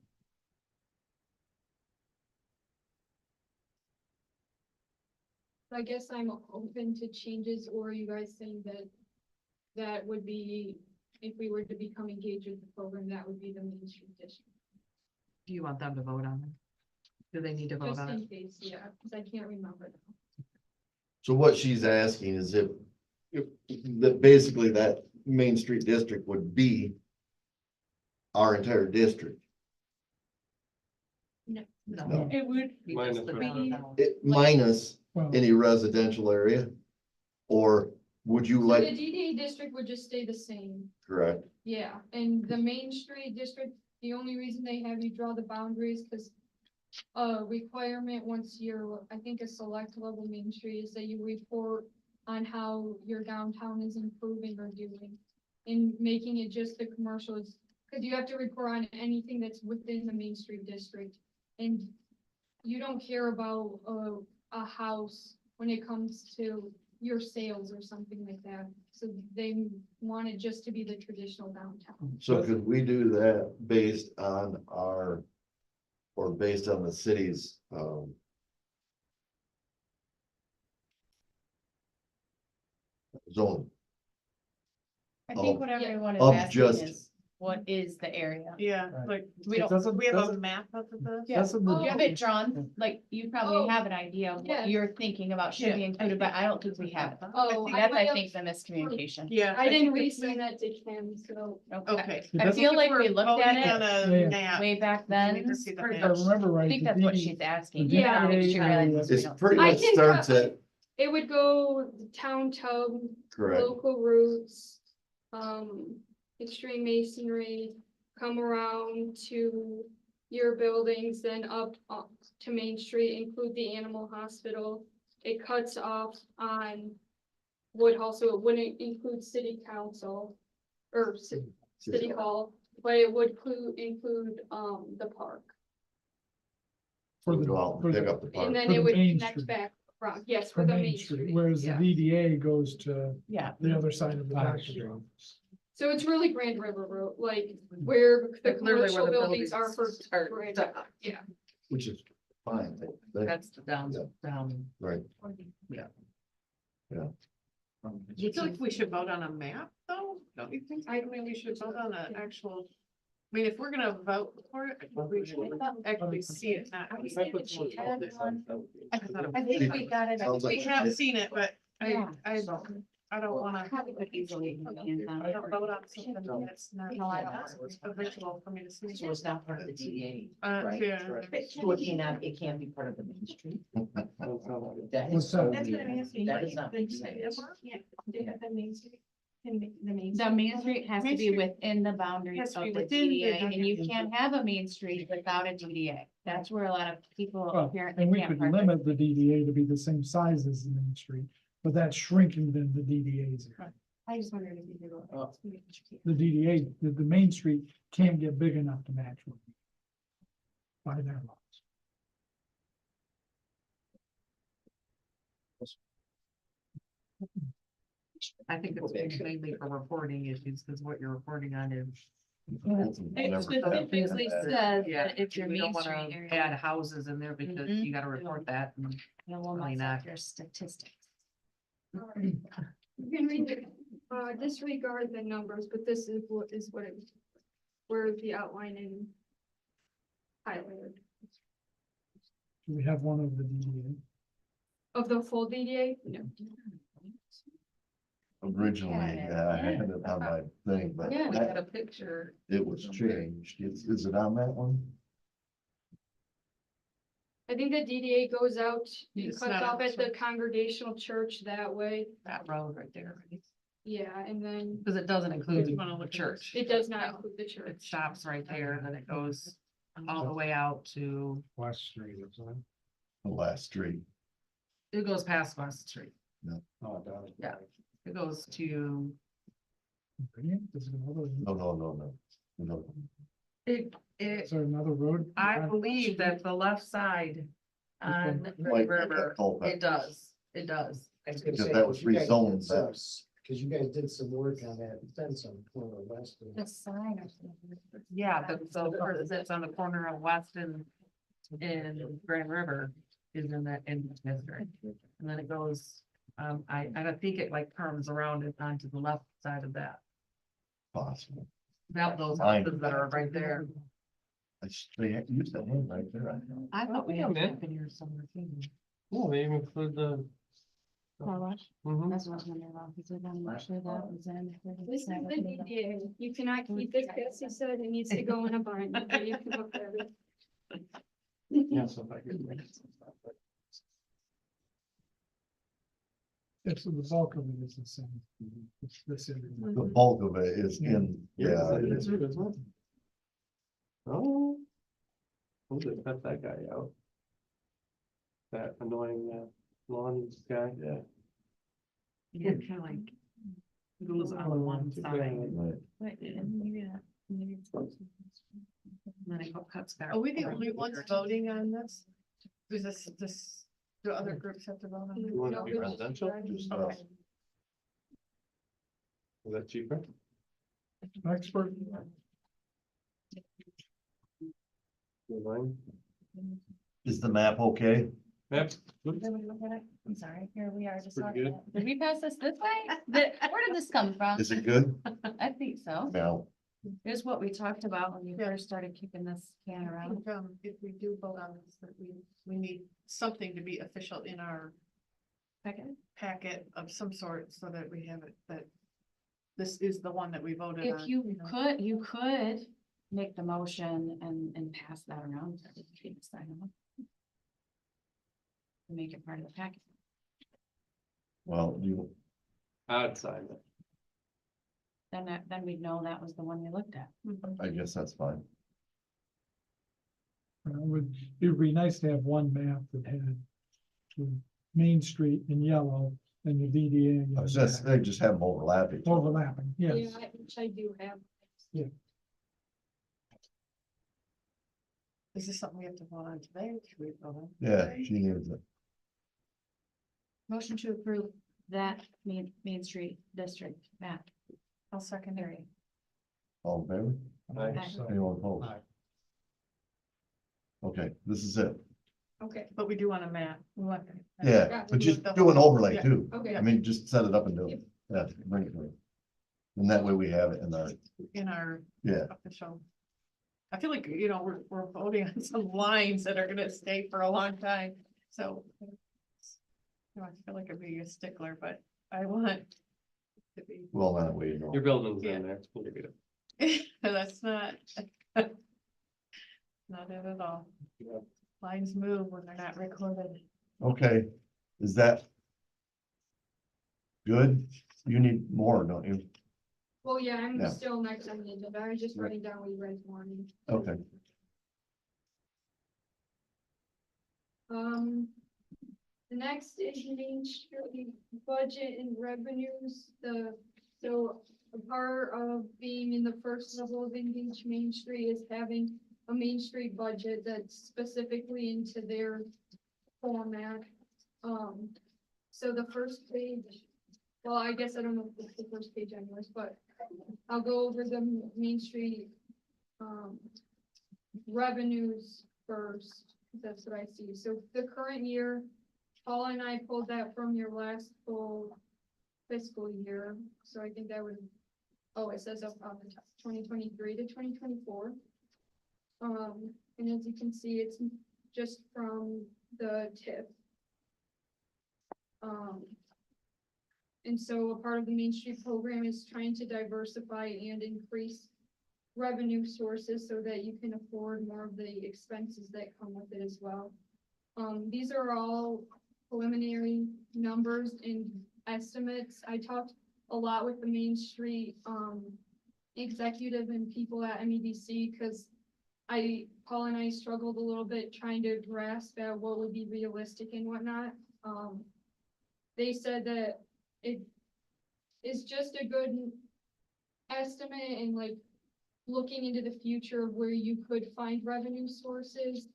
I guess I'm open to changes, or are you guys saying that that would be, if we were to become engaged with the program, that would be the Main Street district? Do you want them to vote on it? Do they need to vote Just on it? in case, yeah, because I can't remember now. So what she's asking is if that basically that Main Street district would be our entire district. No. It would Be Minus just the the- downtown. It minus Well, any residential area? Or would you So the like, DDA district would just stay the same. correct? Yeah, and the Main Street district, the only reason they have you draw the boundaries, because requirement once you're, I think, a select level Main Street is that you report on how your downtown is improving or doing. In making it just the commercials, because you have to report on anything that's within the Main Street district. And you don't care about a house when it comes to your sales or something like that. So they want it just to be the traditional downtown. So could we do that based on our, or based on the city's, zone? I think Of- what everyone is of asking just- is, what is the area? Yeah, Right. like, We don't, Doesn't- we have a doesn't- map of the. yeah, doesn't do the- you have it drawn? Like, you probably Oh, have an idea of yes. what you're thinking about should be Yeah, I included, but I don't think we have it. Oh, That's, might I have- think, the miscommunication. Yeah. I didn't think if we- resend that to Kim, so. Okay. It I doesn't- feel like If we we're looked voting at on it a Yeah. map, way back we then. need to see the If I map. remember right. I think the that's what DD she's asking. the Yeah. I don't think she DDA realizes we It's don't. pretty I much can starts cut- at, It would go the town tub, correct, local routes, extreme masonry, come around to your buildings, then up to Main Street, include the animal hospital. It cuts off on Woodhull, so it wouldn't include city council or city hall, but it would include the park. For the, go out for and pick the, up the And park. then For it the would Main connect Street. back around, yes, for for the Main Street, Street. whereas the yeah. DDA goes to Yeah. the other side of the Back doctor's street. office. So it's really Grand River Road, like where the Like literally where commercial the buildings are for. start. Grand- Yeah. Which is fine. That's the down. Right. You feel like we should vote on a map, though? Don't you think? I mean, we should vote on an actual, I mean, if we're gonna vote for it, we should actually see it, not. Are we saying that she had one? I thought it I was- think we got it. Sounds We like- have seen it, but Yeah. I don't wanna. Probably could easily get my hands on I it. don't vote on something that's not. No, I don't. A visual for me to see. So it's not part of the DDA. Right. Yeah. So it cannot, it can't be part of the Main Street. That What's is so that? That's what I'm weird. asking. That is not. The Main Street, the Main. The Main Street has to Main be Street within the boundaries has to of be the within the DDA, and you boundaries. can't have a Main Street without a DDA. That's where a lot of people Well, apparently and we can't could park. limit the DDA to be the same size as the Main Street, but that's shrinking than the DDA's. I just wondered if you could. Oh. The DDA, the Main Street can't get big enough to match what we- by their laws. I think it's mainly for reporting issues, because what you're reporting on is. It specifically says Yeah, that if your we don't Main wanna Street area. add houses in there because Mhm. you gotta report that. And It will Probably mess up not. your statistics. You can read it, disregard the numbers, but this is what it, where the outline in highlighted Do we have one of the DDA? of the full DDA. No. Originally, yeah, I had it on my thing, but Yeah. we had a picture. it was changed. Is it on that one? I think the DDA goes out, it It's cuts not off at the outside. Congregational Church that way. That road right there, Yeah, and then because it doesn't include You wanna the look at church. it does not include the It church. stops right there, and then it goes all the way out to, West Street, isn't it? The last street. It goes past West Street. Oh, it does. Yeah. It goes to, Is there another, No. it, is there another road? I believe that the left side on Which Green Like, River, oh, it does, it does. I was gonna Because say, that was 'cause you guys did rezoned some- back. Cause you guys did some work on that fence on corner west. The sign or something. Yeah, so that's on the corner of West and Grand River is in that in district. And then it goes, I think it like curves around it onto the left side of that. Possible. About those Fine. houses that are right there. They used to hang right there, I know. I thought we Yeah, had man. something here somewhere too. Yeah, they even include the. Mhm. That's what I was wondering about, because we want to make sure that was in. This is the DDA. You cannot keep this, Cassie said, it needs to go in a bind. You have to look at it. Yeah, so if I could- Yes, so the bulk of it is the same. It's this area. The bulk of it is in, yeah, it is. Oh. We'll just cut that guy out. That annoying lawn guy, yeah. Yeah, kind of like goes on one Too side. bad. Right. And then it cuts back. Are we the only ones voting on this? Is this, do other groups have to vote on You it? want it to be residential? Just Okay. us. Is that cheaper? Expert, You mind? Is the map okay? Yep. I'm sorry, here we are just Pretty talking. good. Did we pass this way? Where did this come from? Is it good? I think so. Now, Here's what we talked about when you Yeah. first started kicking this can I around. think, if we do vote on this, that we need something to be official in our packet of some sort so that we have it, that this is the one that we voted on. If you know. you could make the motion and pass that around. So we can sign off. Make it part of the packet. well, I'd sign it. Then we'd know that was the one we looked at. I guess that's fine. it would be nice to have one map that had the Main Street in yellow and the DDA. in I was just, black. they just have them overlapping. Overlapping, yes. Yeah, which I do have. Is this something we have to vote on today? Or should we vote on? Yeah, she needs it. Motion to approve that Main Street District map. I'll second it. All in favor? Aye. So- Anyone opposed? Aye. Okay, this is it. Okay, but we do want a map. We want. Yeah, but just do an overlay Yeah. too. Okay. I mean, just set it up and do it. Yeah, bring it to me. And that way we have it in our, In our yeah, official. I feel like, we're voting on some lines that are gonna stay for a long time, so. I feel like I'd be a stickler, but I want. To be, well, that way you know. Your building's Yeah. in there. We'll give you it. that's not. Not it at all. Yeah. Lines move when they're not recorded. Okay, is that good? You need more, don't you? Well, yeah, I'm Yeah. still next on the agenda. I was just writing down what you read this morning. Okay, The next is Main Street budget and revenues, so a part of being in the first level of Engage Main Street is having a Main Street budget that's specifically into their format. So the first page, well, I guess I don't know if it's the first page anyways, but I'll go over the Main Street, revenues first. That's what I see. So the current year, Paul and I pulled that from your last full fiscal year. So I think that would, oh, it says up on the top, 2023 to 2024. And as you can see, it's just from the tip. And so a part of the Main Street program is trying to diversify and increase revenue sources so that you can afford more of the expenses that come with it as well. These are all preliminary numbers and estimates. I talked a lot with the Main Street executive and people at MEDC because Paul and I struggled a little bit trying to grasp at what would be realistic and whatnot. They said that it is just a good estimate and like looking into the future of where you could find revenue sources,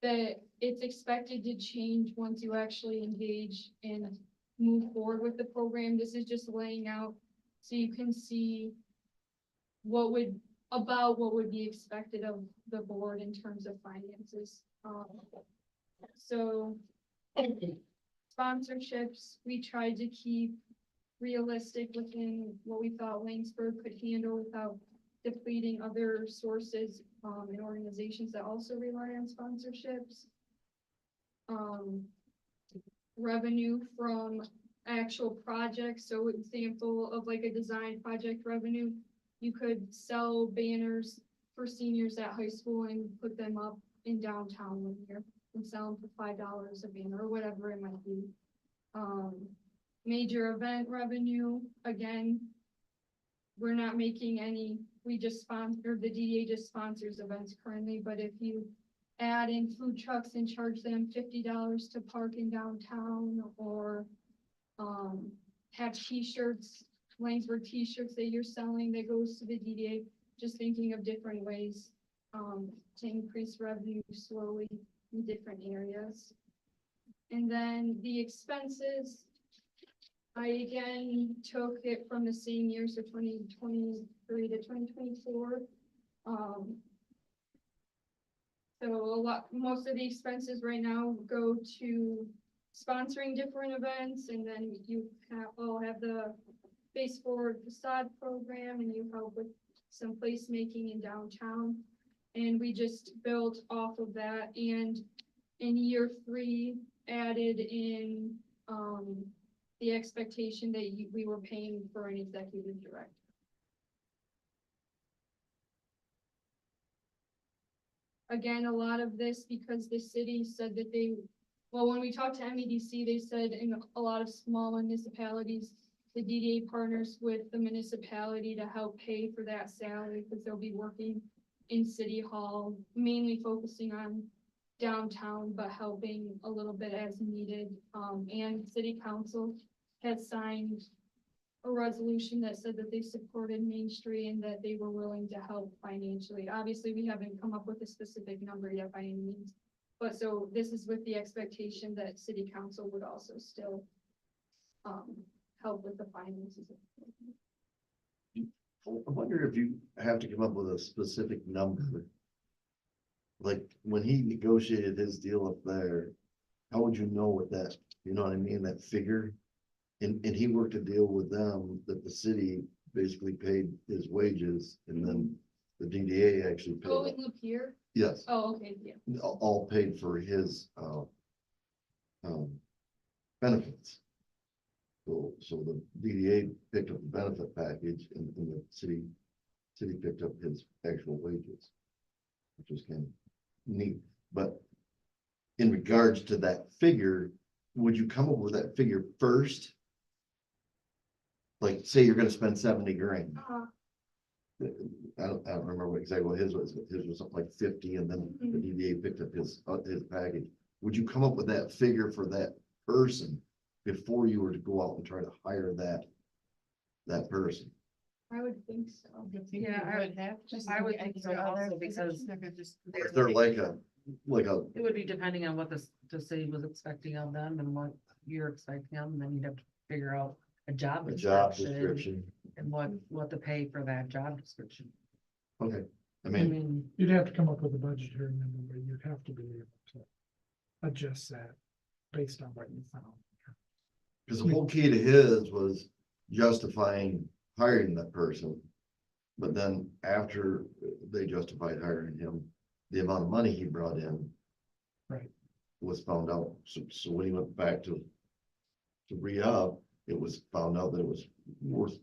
that it's expected to change once you actually engage and move forward with the program. This is just laying out so you can see what would be expected of the board in terms of finances. So sponsorships, we tried to keep realistic within what we thought Laingsburg could handle without depleting other sources and organizations that also rely on sponsorships. Revenue from actual projects. So example of like a design project revenue, you could sell banners for seniors at high school and put them up in downtown one year and sell them for $5 a banner or whatever it might be. Major event revenue, again, we're not making any, we just sponsor, the DDA just sponsors events currently, but if you add in food trucks and charge them $50 to park in downtown, or have t-shirts, Laingsburg t-shirts that you're selling that goes to the DDA, just thinking of different ways to increase revenue slowly in different areas. And then the expenses, I again took it from the same year, so 2023 to 2024. So most of the expenses right now go to sponsoring different events, and then you all have the Face Forward Facade program, and you help with some placemaking in downtown. And we just built off of that, and in year 3 added in the expectation that we were paying for an executive director. Again, a lot of this because the city said that well, when we talked to MEDC, they said in a lot of small municipalities, the DDA partners with the municipality to help pay for that salary because they'll be working in City Hall, mainly focusing on downtown, but helping a little bit as needed. And City Council has signed a resolution that said that they supported Main Street and that they were willing to help financially. Obviously, we haven't come up with a specific number yet by any means, but so this is with the expectation that City Council would also still help with the finances. I wonder if you have to come up with a specific number. Like when he negotiated his deal up there, how would you know what that, you know what I mean, that figure? And he worked a deal with them that the city basically paid his wages, and then the DDA actually paid. Oh, in Lapeer? Yes, Oh, okay, yeah. all paid for his benefits. So the DDA picked up the benefit package, and the city picked up his actual wages, which was kind of neat. But in regards to that figure, would you come up with that figure first? Like, say you're gonna spend 70 grand. I don't remember exactly what his was, but his was something like 50, and then the DDA picked up his package. Would you come up with that figure for that person before you were to go out and try to hire that person? I would think so. Yeah, I would think so also, because If they're like a, it would be depending on what the city was expecting of them and what you're expecting of them, then you'd have to figure out a job description and what to pay for that job description. Okay, I I mean, mean, You'd have to come up with a budgetary number, but you'd have to be able to adjust that based on what you found. because the whole key to his was justifying hiring that person. But then after they justified hiring him, the amount of money he brought in. Right. Was found out. So when he went back to re-up, it was found out that it was worth,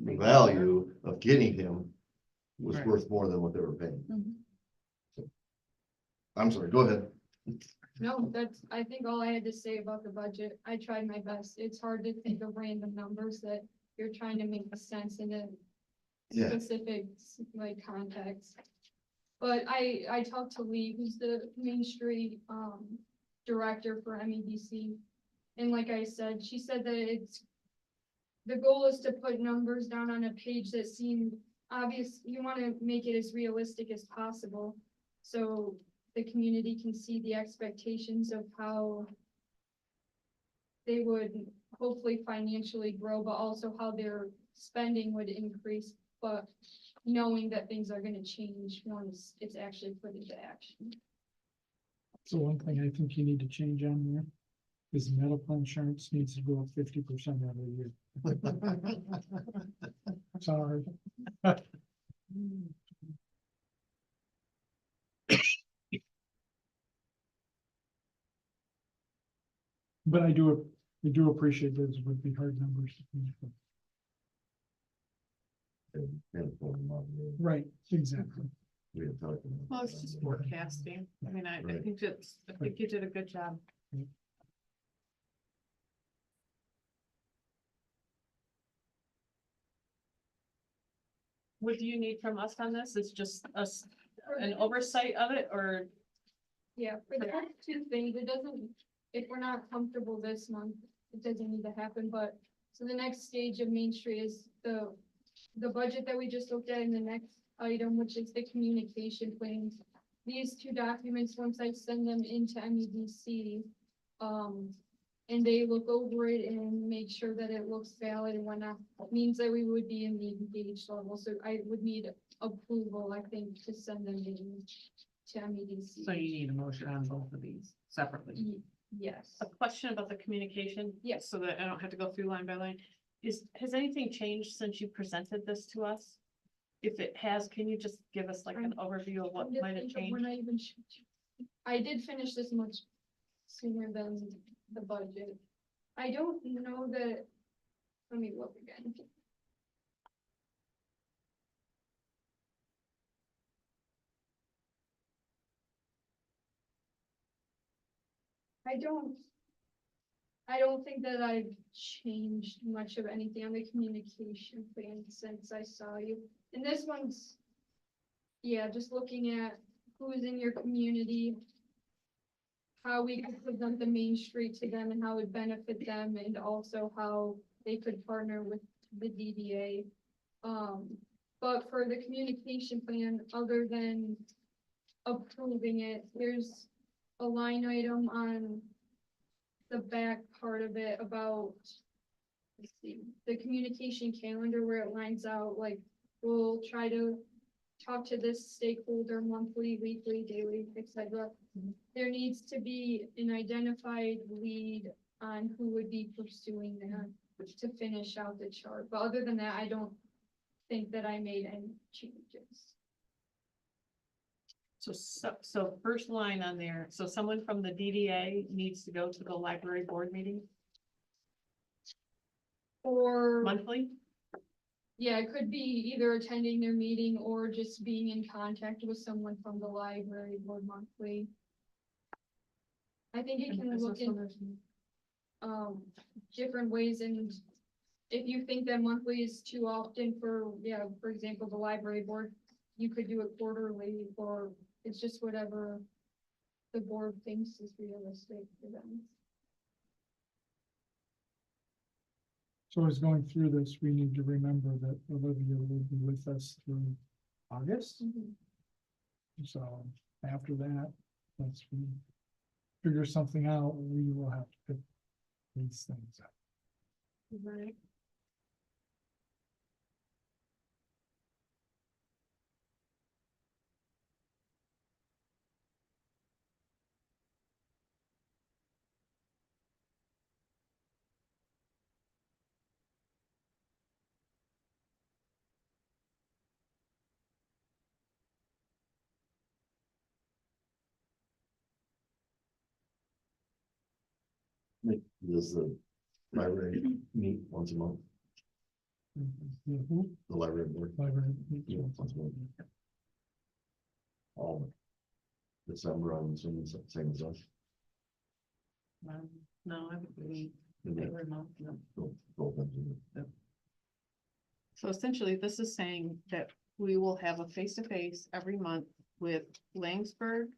the value of getting him was Right. worth more than what they were paying. Mhm. So, I'm sorry, go ahead. No, that's, I think all I had to say about the budget. I tried my best. It's hard to think of random numbers that you're trying to make sense in a Yeah. specific, like, context. But I talked to Lee, who's the Main Street, director for MEDC. And like I said, she said that the goal is to put numbers down on a page that seem obvious. You want to make it as realistic as possible. So the community can see the expectations of how they would hopefully financially grow, but also how their spending would increase, but knowing that things are gonna change once it's actually put into action. So one thing I think you need to change on here is medical insurance needs to go up 50% every year. Sorry. But I do appreciate those would be hard numbers. to come up with. And pull them out, yeah. Right, exactly. We had talked about Well, it's just that. forecasting. I mean, I Right. think I think you did a good job. What do you need from us on this? It's just us, an oversight of it, or? Yeah, for the next two things, it doesn't, if we're not comfortable this month, it doesn't need to happen, but, so the next stage of Main Street is the budget that we just looked at in the next item, which is the communication plans. These two documents, once I send them into MEDC, and they look over it and make sure that it looks valid and whatnot, means that we would be in the engaged level, so I would need approval, I think, to send them in to MEDC. So you need a motion on both of these separately. Yes. A question about the communication? Yes. So that I don't have to go through line by line. Has anything changed since you presented this to us? If it has, can you just give us like an overview of what might have changed? I did finish this much sooner than the budget. I don't know that, let me look again. I don't think that I've changed much of anything on the communication plan since I saw you. And this one's, yeah, just looking at who's in your community, how we could present the Main Street to them and how it would benefit them, and also how they could partner with the DDA. But for the communication plan, other than approving it, there's a line item on the back part of it about, let's see, the communication calendar where it lines out, like, we'll try to talk to this stakeholder monthly, weekly, daily, etc. There needs to be an identified lead on who would be pursuing that to finish out the chart. But other than that, I don't think that I made any changes. So first line on there, so someone from the DDA needs to go to the library board meeting Or, monthly? yeah, it could be either attending their meeting or just being in contact with someone from the library board monthly. I think it can look in, different ways, and if you think that monthly is too often for, yeah, for example, the library board, you could do it quarterly, or it's just whatever the board thinks is realistic for them. So as going through this, we need to remember that Olivia will be with us through August. So after that, once we figure something out, we will have to pick these things up. Right. Does the library meet once a month? Mhm. The library board? Library. Yeah, once a month. All December, I'm assuming same as us. No, I would be Yeah, every month, no. both ends of it. So essentially, this is saying that we will have a face-to-face every month with Laingsburg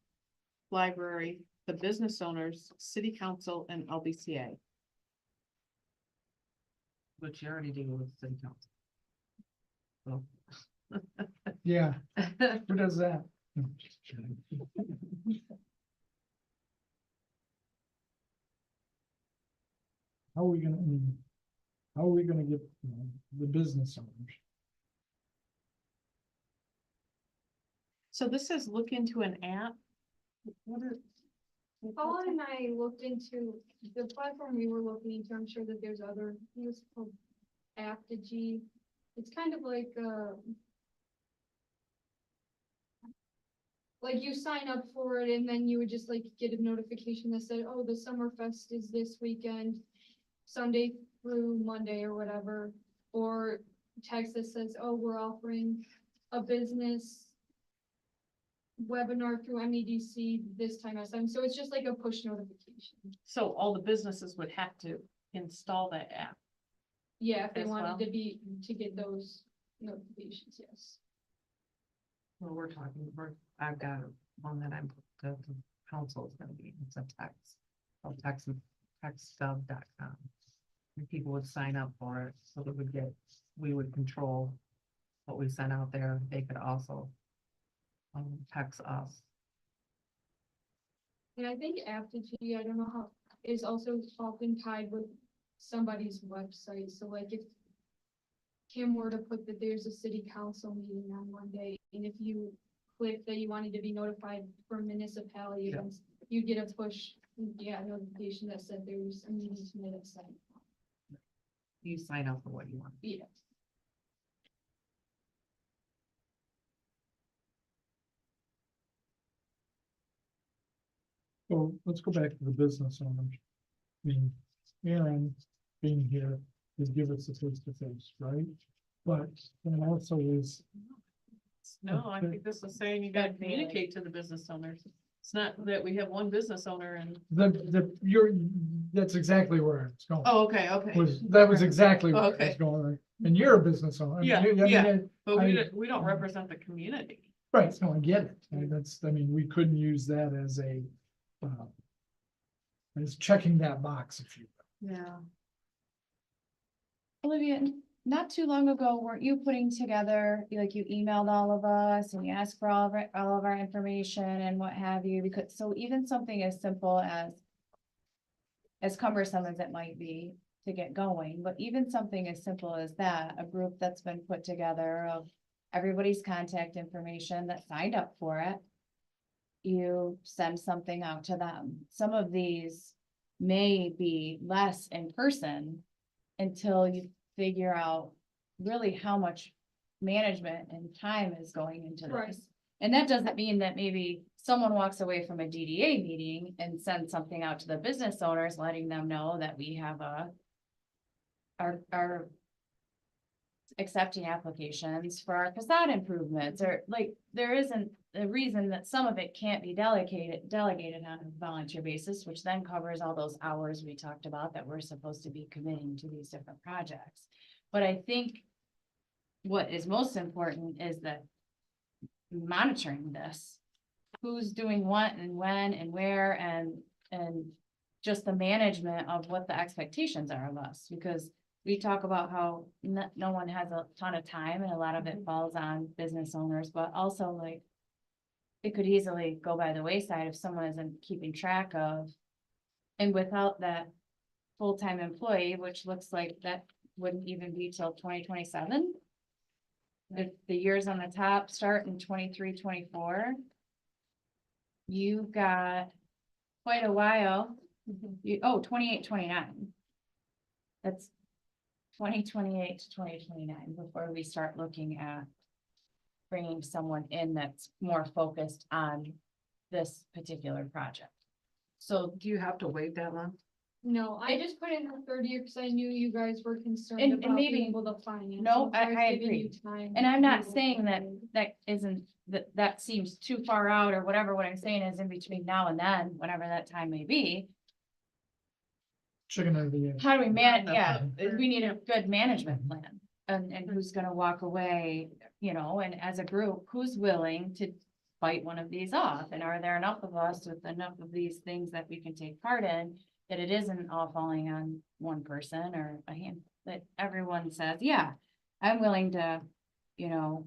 Library, the business owners, city council, and LBCA. which you already do with city council. So. Yeah, who does that? How are we gonna, I mean, how are we gonna get, the business owners? So this is look into an app. What are? Paul and I looked into the platform we were looking into. I'm sure that there's other, it was called Aptigee. It's kind of like you sign up for it and then you would just like get a notification that said, oh, the summer fest is this weekend, Sunday through Monday or whatever. Or text that says, oh, we're offering a business webinar through MEDC this time as time. So it's just like a push notification. So all the businesses would have to install that app. Yeah, if they As well. wanted to get those notifications, yes. Well, I've got one that the council is gonna be, it's a text, textstub.com. And people would sign up for it, so that we would control what we sent out there. They could also text us. And I think Aptigee, I don't know how, is also often tied with somebody's website. So like if Kim were to put that there's a city council meeting on Monday, and if you click that you wanted to be notified for municipality Yeah. events, you get a push, notification that said there's a meeting tonight at 7. You sign up for what you want. Yeah. So let's go back to the business owners. I mean, Aaron being here would give us a face to face, right? But then also is, No, I think this is saying you gotta communicate to the business owners. It's not that we have one business owner and, that's exactly where it's going. oh, okay, okay. That was exactly where Okay. it's going, and you're a business owner. I mean, Yeah, I mean, yeah. But I- we don't represent the community. Right, no, I get it. I mean, we couldn't use that as as checking that box, if you will. Yeah. Olivia, not too long ago, weren't you putting together, like you emailed all of us and you asked for all of our information and what have you? Because, so even something as simple as cumbersome as it might be to get going, but even something as simple as that, a group that's been put together of everybody's contact information that signed up for it. You send something out to them. Some of these may be less in person until you figure out really how much management and time is going into Right. this. And that doesn't mean that maybe someone walks away from a DDA meeting and sends something out to the business owners, letting them know that we have our accepting applications for our facade improvements, or like, there isn't a reason that some of it can't be delegated on a volunteer basis, which then covers all those hours we talked about that we're supposed to be committing to these different projects. But I think what is most important is that monitoring this, who's doing what and when and where, and just the management of what the expectations are of us, because we talk about how no one has a ton of time and a lot of it falls on business owners, but also like it could easily go by the wayside if someone isn't keeping track of. And without that full-time employee, which looks like that wouldn't even be till 2027. If the years on the top start in 23, 24. You've got quite a while. 28, 29. That's 2028 to 2029 before we start looking at bringing someone in that's more focused on this particular project. So do you have to wait that long? No, I just put in the 30 because I knew you guys were concerned And about maybe- being able to finance. No, so I was giving agree. you time And I'm to not be able saying to that wait. that isn't, that seems too far out or whatever. What I'm saying is in between now and then, whenever that time may be, Chicken or the egg. how do we manage? the Yeah, foot we need a good management plan. And who's gonna walk away, and as a group, who's willing to bite one of these off? And are there enough of us with enough of these things that we can take part in, that it isn't all falling on one person or a hand, that everyone says, yeah, I'm willing to, you know,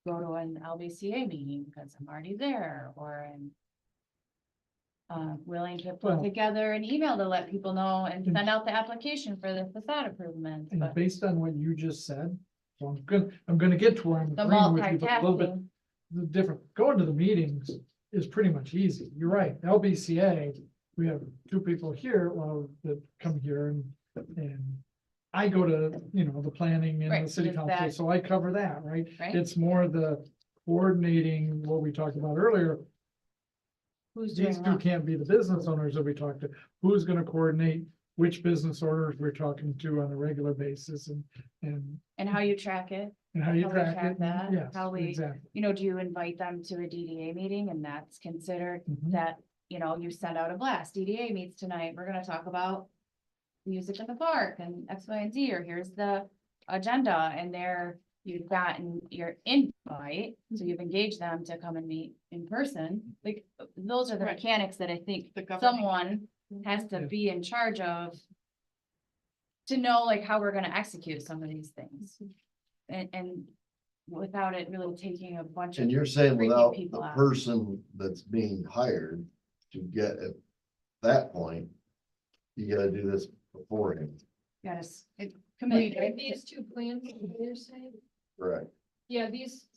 go to an LBCA meeting because I'm already there, or I'm willing to put Well- together an email to let people know and send out the application for the facade improvements, And but based on what you just said, so I'm gonna get to where I'm the agreeing with you, but a little bit multitasking. different. Going to the meetings is pretty much easy. You're right. LBCA, we have two people here, well, that come here and I go to, you know, the planning and Right, the so city there's council, that. so I cover that, right? Right. It's more the coordinating, what we talked about earlier. Who's These doing two what? can't be the business owners that we talked to. Who's gonna coordinate which business owners we're talking to on a regular basis and And how you track it, how you How we track track it. that, Yes, how we- exactly. you know, do you invite them to a DDA meeting and that's considered Mhm. that, you know, you send out a blast, DDA meets tonight, we're gonna talk about music in the park and X, Y, and Z, or here's the agenda, and there you've gotten your invite, so you've engaged them to come and meet in person, like, those are the Right. mechanics that I think The governing someone has to Yeah. be in charge of to know like how we're gonna execute some of these things. And without it really taking a bunch of. And you're saying freaking without people the out. person that's being hired to get at that point, you gotta do this beforehand, Gotta Like, commit, like these two plans, that you're saying, correct? yeah, these,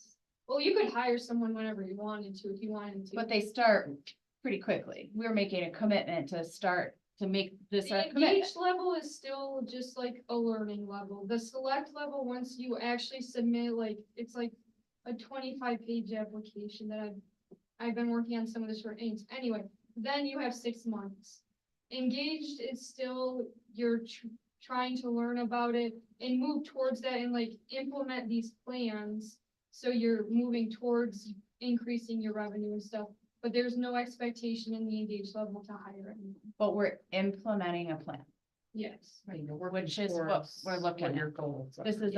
well, you could hire someone whenever you wanted to, if you wanted to. but they start pretty quickly. We're making a commitment to start to make this The a commitment. engaged level is still just like a learning level. The select level, once you actually submit, like, it's like a 25-page application that I've been working on some of this for anyway, then you have 6 months. Engaged is still, you're trying to learn about it and move towards that and like implement these plans. So you're moving towards increasing your revenue and stuff, but there's no expectation in the engaged level to hire anyone. But we're implementing a plan. Yes. Which is what we're looking at. Your goals. This is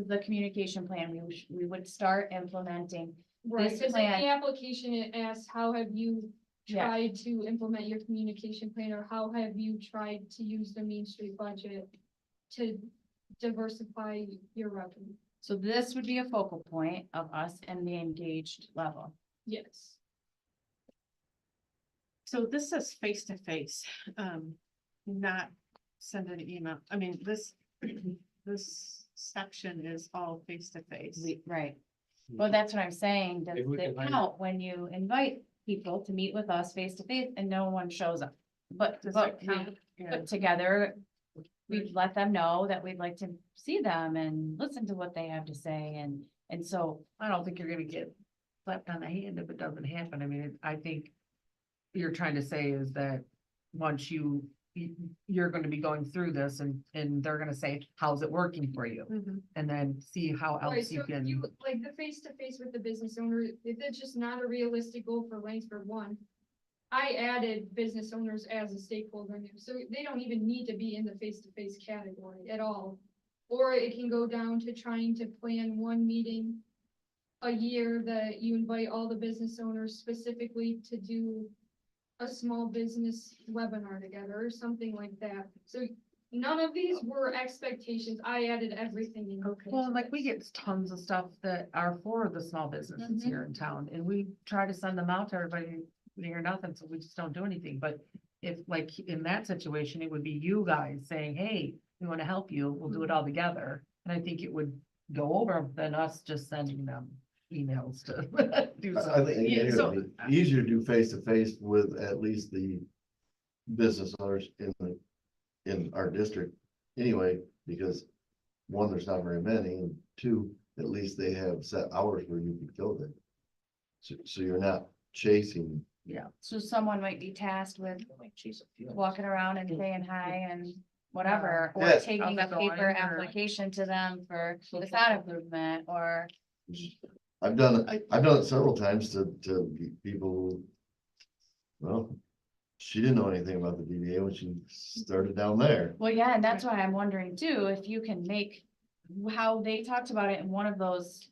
the communication plan. We would start implementing. Right, This because in plan- the application, it asks, how have you Yeah. tried to implement your communication plan, or how have you tried to use the Main Street budget to diversify your revenue? So this would be a focal point of us and the engaged level. Yes. So this says face to face, not send an email. I mean, this section is all face to face. Right. Well, that's what I'm saying. Does Maybe we it can hire- count when you invite people to meet with us face to face and no one shows up? But Does but it we count? Yeah. put together, we'd let them know that we'd like to see them and listen to what they have to say, and so. I don't think you're gonna get slapped on the hand if it doesn't happen. I mean, I think you're trying to say is that once you're gonna be going through this and they're gonna say, how's it working for you? Mhm. And then see how Right, else you so can. you, like, the face-to-face with the business owner, if it's just not a realistic goal for Laingsburg one, I added business owners as a stakeholder in there, so they don't even need to be in the face-to-face category at all. Or it can go down to trying to plan one meeting a year that you invite all the business owners specifically to do a small business webinar together or something like that. So none of these were expectations. I added everything in. Well, like we get tons of stuff that are for the small businesses here in town and we try to send them out to everybody, we hear nothing, so we just don't do anything. But if like in that situation, it would be you guys saying, hey, we want to help you, we'll do it all together. And I think it would go over than us just sending them emails to do I something. think Yeah, it so- would be easier to do face to face with at least the business owners in our district anyway, because one, there's not very many, and two, at least they have set hours where you can go there. So you're not chasing. So someone might be tasked with walking around and saying hi and whatever, or Yeah. taking a How's it paper going, or- application to them for facade improvement, or. I've done it several times to people who, well, she didn't know anything about the DDA when she started down there. Well, yeah, and that's why I'm wondering too, if you can make, how they talked about it in one of those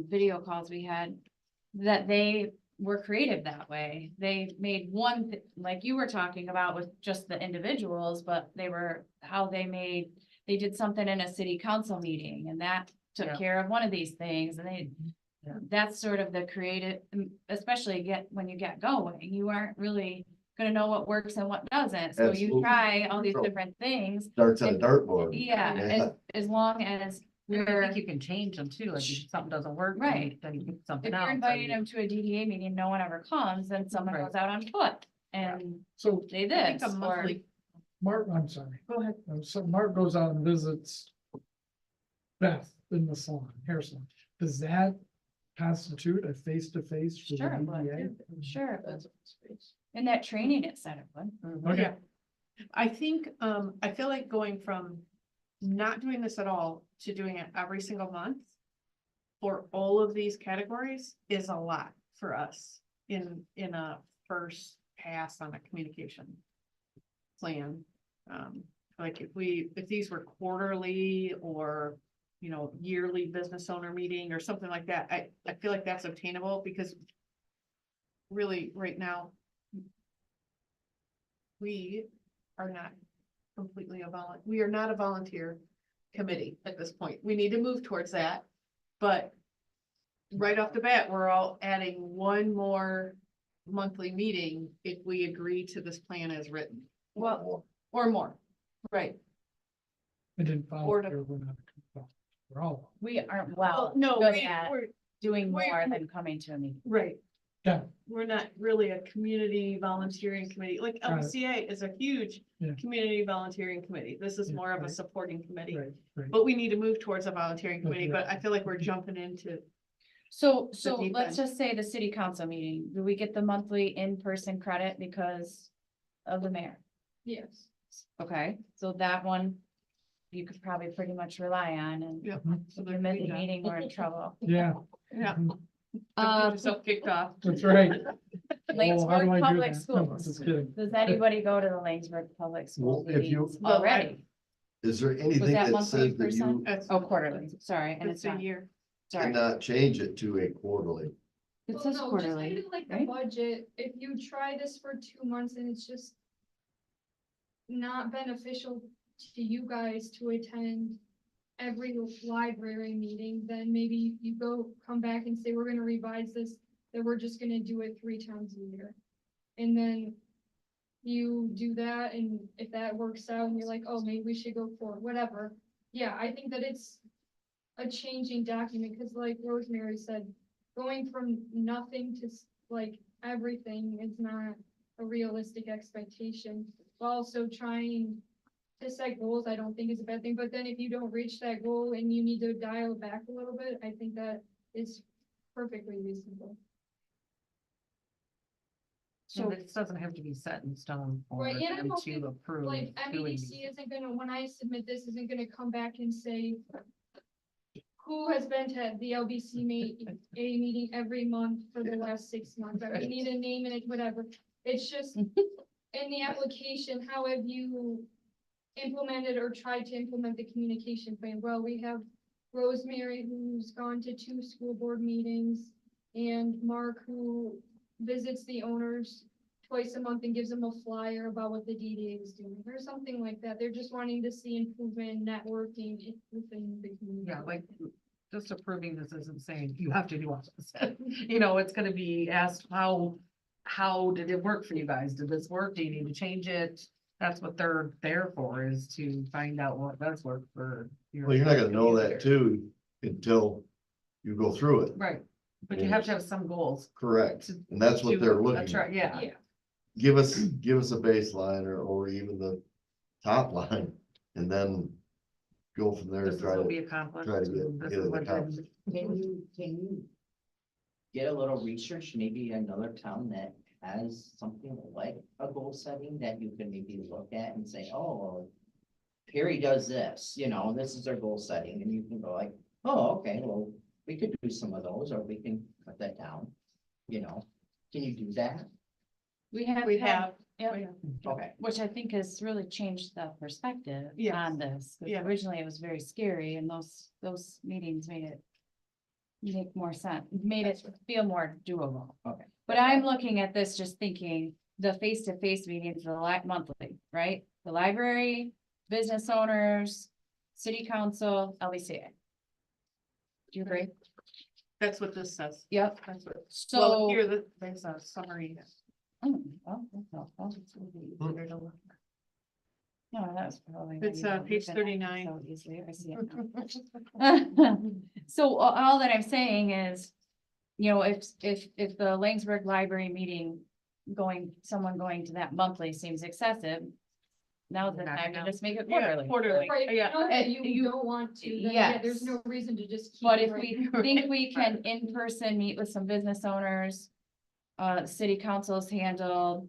video calls we had. That they were creative that way. They made one, like you were talking about with just the individuals, but they were, how they made they did something in a city council meeting and that took Yeah. care of one of these things and Yeah. that's sort of the creative, especially when you get going, you aren't really gonna know what works and what doesn't. So you Absolutely. try all these Sure. different things. Starts at a And- dartboard. Yeah, as long as I you're, think you can change them too, like if something doesn't work. then Right. Then you pick something if else. you're and inviting you- them to a DDA meeting, no one ever comes, then someone Right. goes out on foot and So say I think this, a or, monthly, Mark, I'm sorry. go ahead. So Mark goes out and visits Beth in the salon, hair salon. Does that constitute a face-to-face? for the Sure, it would. DDA? sure, but in that training it said it would. Mhm. Okay. Yeah. I think, I feel like going from not doing this at all to doing it every single month for all of these categories is a lot for us in a first pass on a communication plan. Like if these were quarterly or, you know, yearly business owner meeting or something like that, I feel like that's obtainable because really right now we are not completely we are not a volunteer committee at this point. We need to move towards that. But right off the bat, we're all adding one more monthly meeting if we agree to this plan as written. Well, Or more, right? I didn't follow. Or to- here, we're all, we aren't well No, good at we're, doing we're- more than coming to a meeting. right. yeah, We're not really a community volunteering committee. Like Got it. LCA is a huge Yeah. community volunteering committee. This is Yeah, more of a right. supporting committee. right, right. But we need to move towards a volunteering But committee, yeah. but I feel like we're jumping into, So, The so deep let's end. just say the city council meeting, do we get the monthly in-person credit because of the mayor? Yes. Okay, so that one you could probably pretty much rely on and yeah. Mhm. So if there you can miss be a that. meeting, we're in trouble. Yeah, Yeah. mhm, Don't get Um, yourself kicked off. that's right. Oh, how do Laingsburg I do Public that? No, Schools. just kidding. Does anybody go to the Laingsburg Public Schools Well, if you- meetings Well, already? Is there anything that that monthly says that percent? you That's, Oh, quarterly, sorry, and it's it's a not, year. sorry. cannot change it to a quarterly? It Well, says no, just quarterly, kind of like the right? budget, if you try this for 2 months and it's just not beneficial to you guys to attend every library meeting, then maybe you come back and say, we're gonna revise this, that we're just gonna do it 3 times a year. And then you do that, and if that works out, and you're like, oh, maybe we should go for it, whatever. Yeah, I think that it's a changing document, because like Rosemary said, going from nothing to like everything is not a realistic expectation. Also trying to set goals, I don't think is a bad thing, but then if you don't reach that goal and you need to dial it back a little bit, I think that is perfectly reasonable. So this doesn't have to be set in stone for Right, and I them don't to think, approve. Like, doing MEDC isn't gonna, when I submit this, isn't gonna come back and say, who has been to the LBC a meeting every month for the last 6 months, or we need a name in it, whatever. It's just, in the application, how have you implemented or tried to implement the communication plan? Well, we have Rosemary, who's gone to 2 school board meetings, and Mark, who visits the owners twice a month and gives them a flyer about what the DDA is doing, or something like that. They're just wanting to see improvement, networking within the community. Yeah, like, just approving this isn't saying you have to do all this. You know, it's gonna be asked, how did it work for you guys? Did this work? Do you need to change it? That's what they're there for, is to find out what does work for. your Well, you're not gonna know that community. too until you go through it. Right, but you have to have some goals. Correct. And that's what to- they're That's looking right, at. yeah. Yeah. Give us a baseline or even the top line and then go from there This and is try what we to, accomplished. try to get- and this get is it what accomplished. didn't- Can you get a little research, maybe another town that has something like a goal setting that you can maybe look at and say, oh, well, Perry does this, you know, this is their goal setting, and you can go like, oh, okay, well, we could do some of those, or we can cut that down, you know, can you do that? We had- have, Yeah, Okay, which I think has really changed the perspective Yes. on this. 'Cause Yeah. Originally, it was very scary and those meetings made it make more sense, made it feel more doable. okay. But I'm looking at this just thinking the face-to-face meetings, monthly, right? The library, business owners, city council, LBCA. Do you agree? That's what this says. Yep, That's what, well, so. here, there's a summary. Oh, well, that's helpful. No, that's probably. It's, page 39. So easily, I see it now. So all that I'm saying is, you know, if the Laingsburg Library meeting someone going to that monthly seems excessive, now's the time to just make it Yeah, quarterly. quarterly. Right, Yeah. you know that And you you- don't want to, then yeah, there's Yes. no reason to just. keep But it if right. we think we can in person meet with some business owners, city councils handled,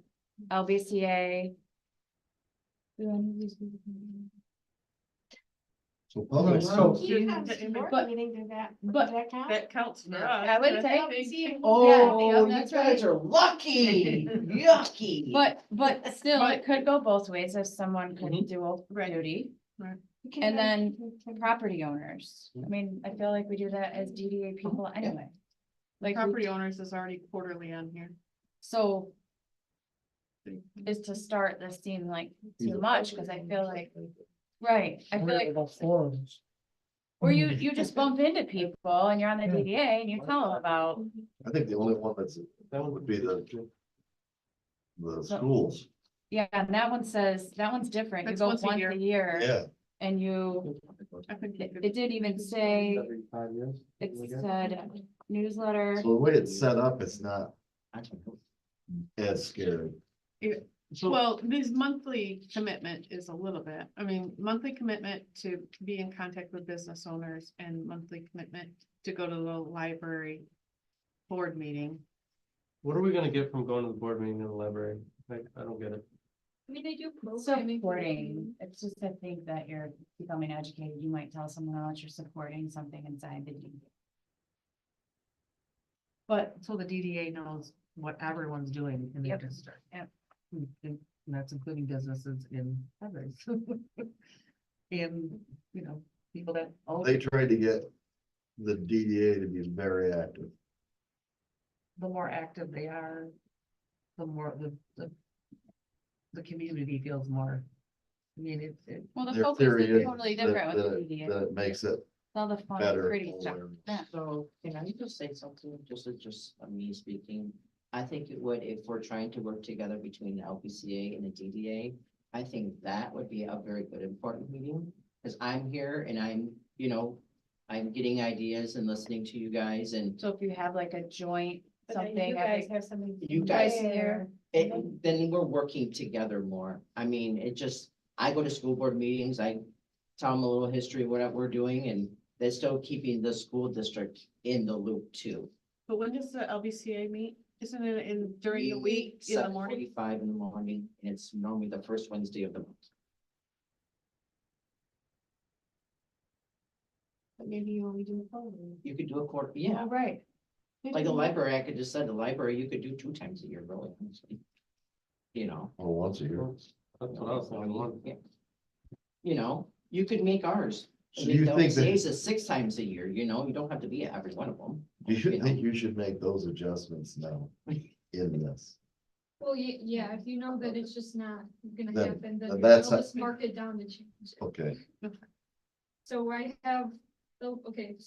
LBCA. So public, So- Do you have a board But- meeting, does that count? That counts for Yeah. us. I would That's say- big. Yeah, Oh, you that's guys right. are lucky, yucky. But still, it could go both ways if someone could do Right. duty. You can And have- then property owners. I mean, I feel like we do that as DDA people anyway. Like, we- Property owners is already quarterly on here. so is to start this seem like too much, cause I feel like, right, I feel like, About 4 of us. or you just bump into people and you're on the Yeah. DDA and you tell them about, I think the only one that would be the schools. yeah, and that one says, that one's different. You That's go once once a year. a year Yeah, and you, I think it didn't even say, Every 5 years. it said newsletter. so the way it's set up, it's not as scary. Well, this monthly commitment is a little bit, I mean, monthly commitment to be in contact with business owners and monthly commitment to go to the library board meeting. What are we gonna get from going to the board meeting in the library? Like, I don't get it. I mean, they do programming. for Supporting, it's just I think that you're becoming educated, you might tell someone else you're supporting something inside the DDA. But, So the DDA knows what everyone's doing in the Yep. district. Yep. And that's including businesses in others. And, you know, people that. own They tried to get the DDA to be very active. The more active they are, the more the community feels more. I mean, it, well, the Their focus theory is is totally that- different with the that- DDA. That it makes it All the fun, better. pretty stuff. for- Yeah. So can I just say something, just me speaking? I think it would, if we're trying to work together between the LPCA and the DDA, I think that would be a very good important meeting. Cause I'm here and I'm, I'm getting ideas and listening to you guys and So if you have like a joint But then something, you I guys think have something. You guys- there. then we're working together more. I mean, I go to school board meetings, I tell them a little history of what we're doing and they're still keeping the school district in the loop too. But when does the LBCA meet? Isn't it during the week, in the morning? 7:45 in the morning, and it's normally the first Wednesday of the month. But maybe you only do a phone. You could do a quarter, yeah, oh, right. like the library, I could just said the library, you could do 2 times a year, really, honestly. Or once a year. That's what I was thinking. Yeah. You could make ours. So do you think that, Days is 6 times a year, you don't have to be at every one of them. do you you know. think you should make those adjustments now in this? Well, yeah, if you know that it's just not gonna Then- happen, then then you'll that's just mark it down to change it. Okay, So I have, so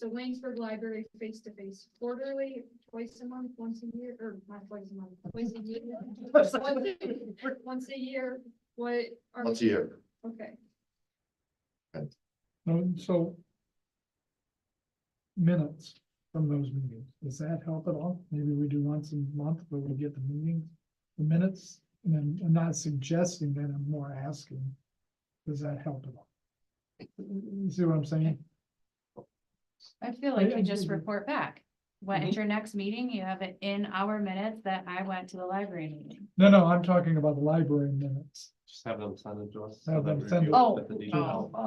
Laingsburg Library face-to-face quarterly, twice a month, once a year, or not twice a month, twice a year. Once a year, what? are once a we- year. Okay, So minutes from those meetings, does that help at all? Maybe we do once a month where we get the meetings, the minutes, and then I'm not suggesting that, I'm more asking, does that help at all? You see what I'm saying? I feel like I you just agree. report back. When at your next meeting, you have it in our minutes that I went to the library meeting. No, I'm talking about the library minutes. Just have them send it to us. Have them Then send review it. Oh, at the DDA.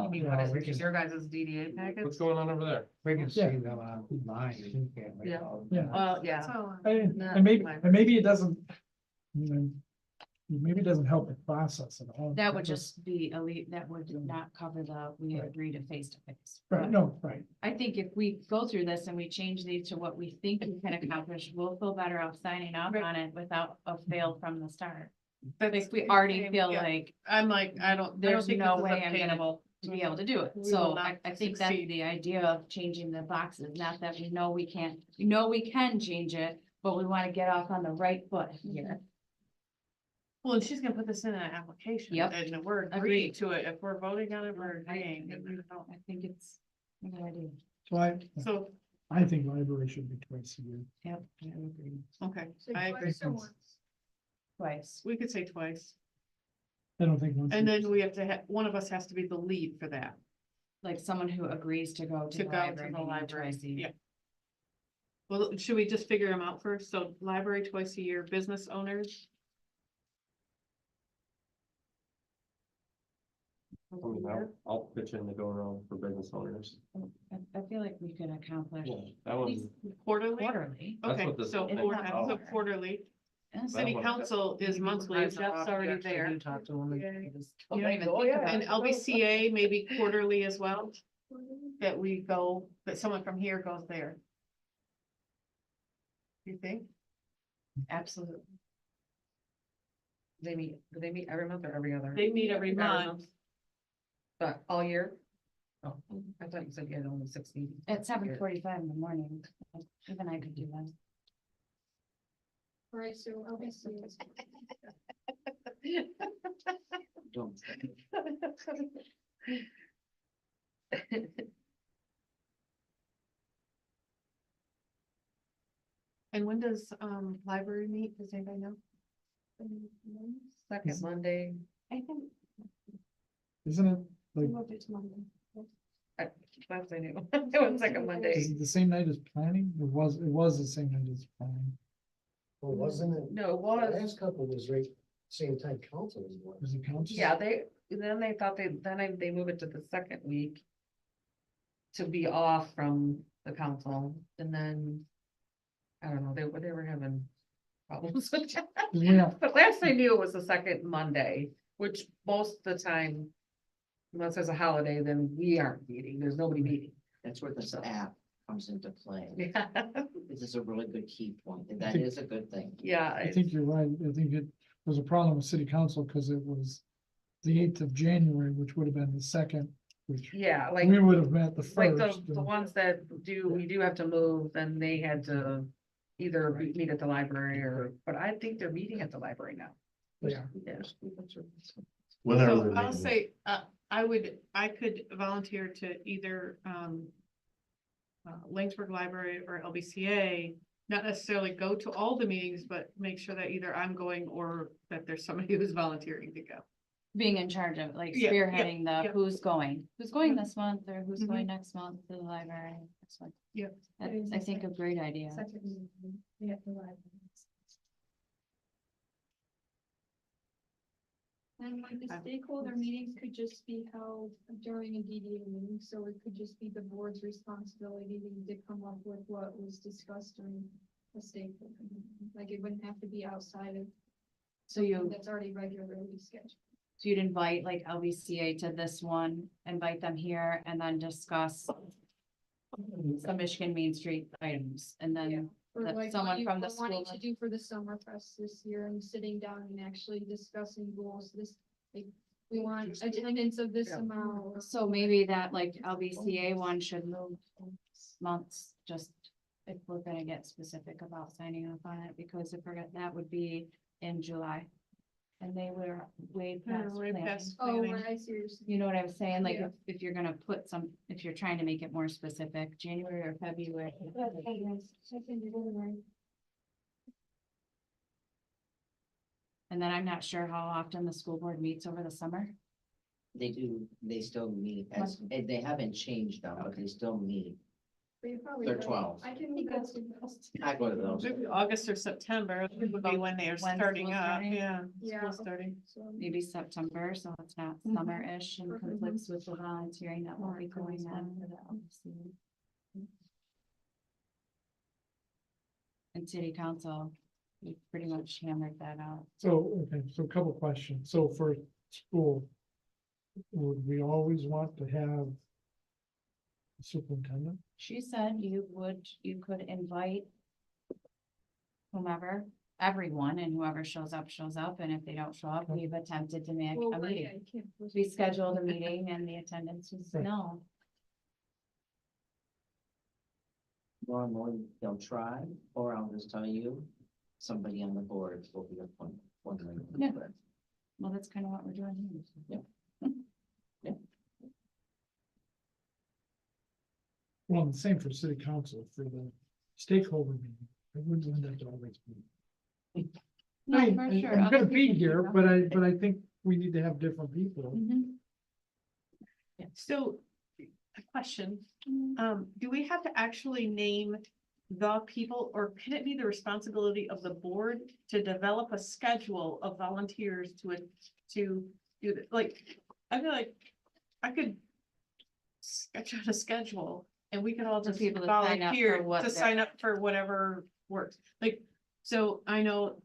you mean, what Yeah, is we it, can- your guys' DDA packets? What's going on over there? We can see Yeah. them online, you can't. we Yeah. all- Yeah. Well, yeah. So, And Not and maybe, library. and maybe it doesn't, maybe it doesn't help the process at all. That would just be that would not cover we Right. agree to face to face. Right, no, right. I think if we go through this and we change these to what we think we can accomplish, we'll feel better off signing up on it without a fail from the start. that's- If we already feel Yeah. like I'm like, I don't There's think no this is way I'm gonna obtainable. to be able to do it. We will So not I think that's succeed. the idea of changing the boxes, not that we know we can't, we know we can change it, but we want to get off on the right foot here. Well, and she's gonna put this in an application. Yep. And we're agreeing Agreed. to it. If we're voting on it, we're I agreeing. and I don't- I think it's a good idea. So So, I think library should be twice a year. Yep, I agree. okay, So I agree. twice or once? Twice. We could say twice. I don't think. once And a- then we have to have, one of us has to be the lead for that, Like someone who agrees to go to to the go library. to the meeting library. twice a year. Yeah. Well, should we just figure them out first? So library twice a year, business owners, I mean, I'll pitch in to go around for business owners. I feel like we could accomplish Yeah, that at was, least quarterly? quarterly. That's Okay, what this so thing is about. so quarterly. And That City one- council is monthly, Jeff's already there. You talk to them and Yeah. you just- Don't Yeah. even Oh, think yeah. about And it. LBCA maybe quarterly as well, that we go, that someone from here goes there. You think? Absolutely. Do they meet every month or every other? They meet every month. But all year? Oh, I thought you said you had only 6 meetings. At 7:45 in the morning, even I could do that. Right, so obviously it's Don't. And when does, library meet? Does anybody know? Second Monday, I think Isn't it we like, moved it to Monday. last I knew, it was second Monday. is it the same night as planning? It was the same night as planning. Well, wasn't it? No, it The was, last couple was right, same time council was one. Does it count? yeah, they thought they move it to the second week. To be off from the council, and then. I don't know, they were having problems with that. Yeah, But last I knew it was the second Monday, which most of the time. Unless there's a holiday, then we aren't meeting, there's nobody meeting. That's where this app comes into play. Yeah, This is a really good key point, and that think- is a good thing. yeah, I think you're right. I think it was a problem with city council because it was the 8th of January, which would have been the second, which yeah, like, we would have met the like first. the ones that we do have to move, then they had to. Either meet at the library or, but I think they're meeting at the library now. Yeah. Yeah. Whenever So they're I'll meeting. say, I could volunteer to either, Laingsburg Library or LBCA. Not necessarily go to all the meetings, but make sure that either I'm going or that there's somebody who's volunteering to go. being in charge of like Yeah, yeah, spearheading the yeah. who's going this month or who's Mhm. going next month to the library. Next month. Yeah. That's, I think, a great idea. Second meeting, we have the library. And like the I- stakeholder meetings could just be held during a DDA meeting, so it could just be the board's responsibility to come up with what was discussed during the stakeholder meeting. Like it wouldn't have to be outside of. So you, That's already regularly scheduled. so you'd invite like LBCA to this one, invite them here and then discuss some Michigan Main Street items and then Or That like someone what you from the were wanting school- to do for the summer fest this year and sitting down and actually discussing goals, this, like, we want attendance of this Yeah. amount. so maybe that like LBCA one should move months, just if we're gonna get specific about signing up on it, because if we're, that would be in July. And they were way past Way planning. past Oh, planning. I see what you're saying. You know what I'm saying? Like Yeah. if you're gonna put some, if you're trying to make it more specific, January or February. And then I'm not sure how often the school board meets over the summer. They do, they still meet as, and they haven't changed them, but they still meet. But you're probably They're right. 12. I can move that to best. I go to those. Maybe August or September would be when they are When starting school's up, starting? yeah. Yeah. School starting. So Maybe September, so it's not Mhm. summer-ish and conflicts with the volunteering that will be going on for the LCA. And city council, we pretty much hammered that out. So, okay, so a couple questions. So for school, would we always want to have a superintendent? She said you could invite whomever everyone, and whoever shows up, and if they don't show up, we've attempted to make Well, a right, meeting. I can't push We it. scheduled a meeting and the attendance was no. Normally, they'll try, or I'll just tell you, somebody on the board will be appointed. one way or Yeah. another. Well, that's kind of what we're doing here. Well, the same for city council, for the stakeholder meeting. I wouldn't want that to always be. No, I mean, for sure. I'm Other gonna be people here, do but I think we need to have different people. Mhm. So, a question, do we have to actually name the people, or can it be the responsibility of the board to develop a schedule of volunteers to do that? Like, I feel like I could sketch out a schedule and we could all For just people to sign up for volunteer what to they're- sign up for whatever works. Like, so I know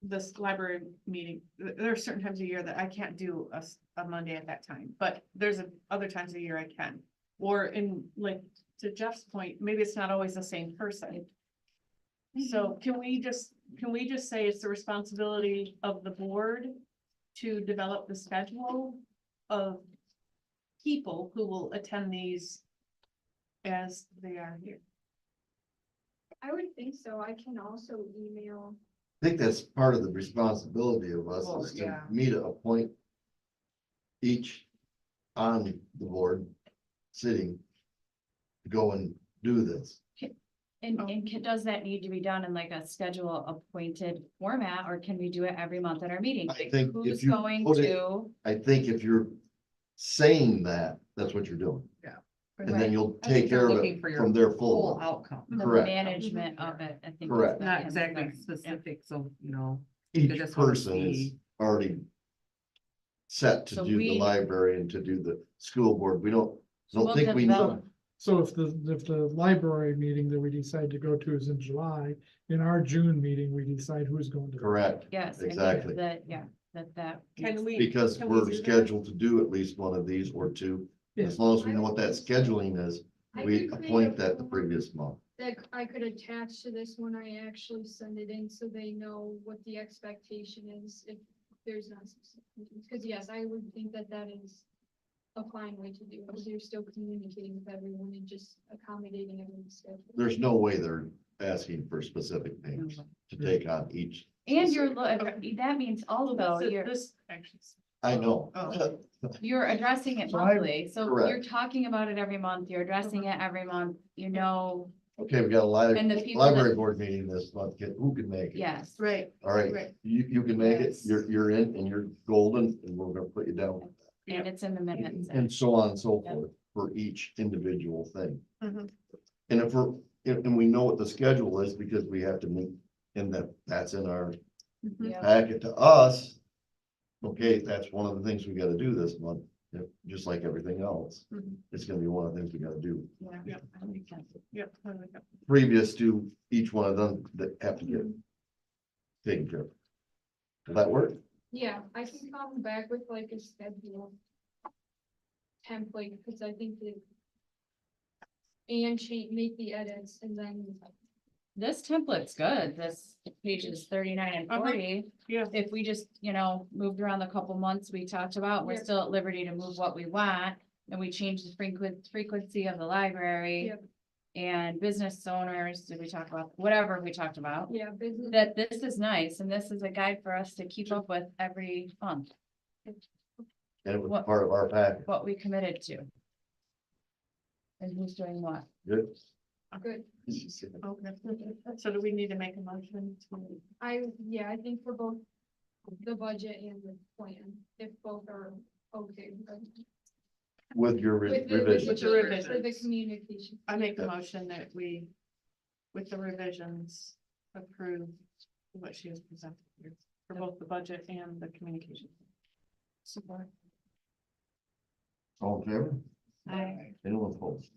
this library meeting, there are certain times of year that I can't do a Monday at that time, but there's other times of year I can. Or in, like, to Jeff's point, maybe it's not always the same person. So can we just say it's the responsibility of the board to develop the schedule of people who will attend these as they are here? I would think so. I can also email. I think that's part of the responsibility of us Well, is to yeah. me to appoint each on the board sitting to go and do this. Does that need to be done in like a schedule appointed format, or can we do it every month at our meeting? I Like, think if who's you going put it- to? I think if you're saying that, that's what you're doing. And then you'll I think take they're care of looking it for your from their Full full. outcome, The Correct. management of it, I think. is Correct. the not concern. exactly specifics of, Each just wanna person is see. already set to So do the we- library and to do the school board. We don't We'll think we develop- know. So if the library meeting that we decide to go to is in July, in our June meeting, we decide who's going to. Correct, Yes. I think Exactly. That, yeah, that. Can we? because Can we we're do that? scheduled to do at least one of these or two. As long as we know what that scheduling is, I we could create appoint a that the form previous month. That I could attach to this when I actually send it in, so they know what the expectation is if there's not. Because yes, I would think that that is a fine way to do it, because you're still communicating with everyone and just accommodating everyone's schedule. There's no way they're asking for specific names to take on each. And you're, Okay. that means also you're, This actually. I know. Oh. you're addressing it So I- monthly, so Correct. you're talking about it every month, you're addressing it every month, you know, Okay, we got And the a people library that- board meeting this month. Who can make it? yes. Right, All right, right. you can make it. Yes. You're in and you're golden and we're gonna put you down. And it's in the minutes. And so on and so Yep. forth for each individual thing. Mhm. And and we know what the schedule is because we have to meet and that's in our Yeah. packet to us. Okay, that's one of the things we gotta do this month, just like everything else. Mhm. It's gonna be one of the things we gotta do Yeah. Yep. I like that. previous to each one of them that have to get taken care of. Does that work? Yeah, I can come back with like a schedule template, because I think that and make the edits and then. This template's good, this pages 39 and Uh-huh. 40. Yeah. If we just, moved around the couple months we talked about, we're Yeah. still at liberty to move what we want. And we changed the frequency of the library. Yep. And business owners, did we talk about, whatever we talked about. Yeah, business. That this is nice, and this is a guide for us to keep up with every month, And it was What- part of our package. what we committed to. And who's doing what. Good. Good. Okay. So do we need to make a motion to? I think for both the budget and the plan, if both are okay. With your With the revisions. the revisions. For the communication. I make a motion that we, with the revisions, approve what she has presented here for both the budget and the communication. Support. All in favor? Aye. Anyone opposed?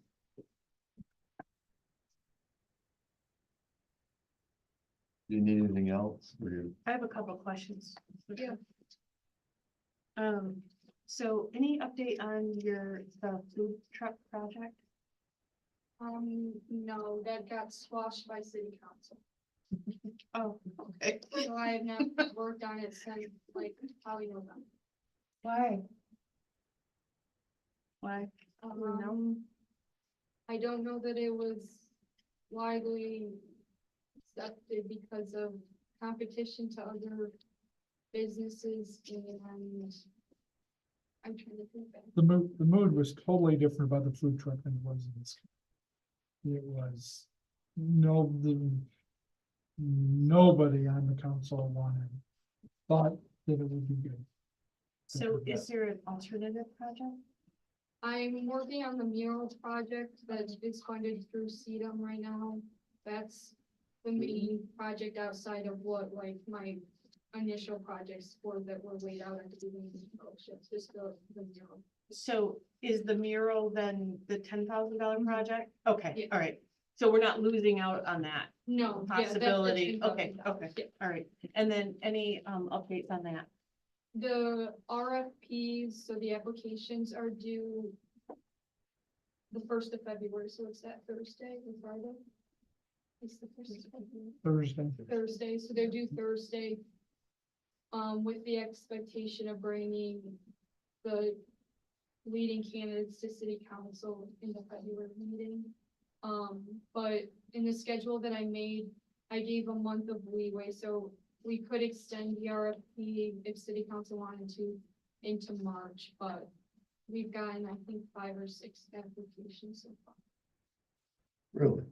Do you need anything else? I have a couple of questions. Yeah. So any update on the food truck project? No, that got squashed by city council. Oh, okay. So I have not worked on it since like probably November. Why? Why? I don't know that it was widely accepted because of competition to other businesses and I'm trying to think back. The mood was totally different about the food truck than it was in this. It was, nobody on the council thought that it would be good. So is there an alternative project? I'm working on the mural project that is funded through CEDAM right now. That's the main project outside of what like my initial projects were that were laid out at the beginning of the project, just the mural. So is the mural then the $10,000 project? Okay, Yeah. all right. So we're not losing out on that No. yeah, that's the possibility. $10,000. Okay, okay, Yeah. all right. And then any updates on that? The RFPs, so the applications are due the 1st of February, so it's that Thursday or Friday? It's the 1st of February. Thursday, so they're due Thursday. With the expectation of bringing the leading candidates to city council in the February meeting. But in the schedule that I made, I gave a month of leeway, so we could extend the RFP if city council wanted to into March, but we've gotten, I think, 5 or 6 applications so far. Really?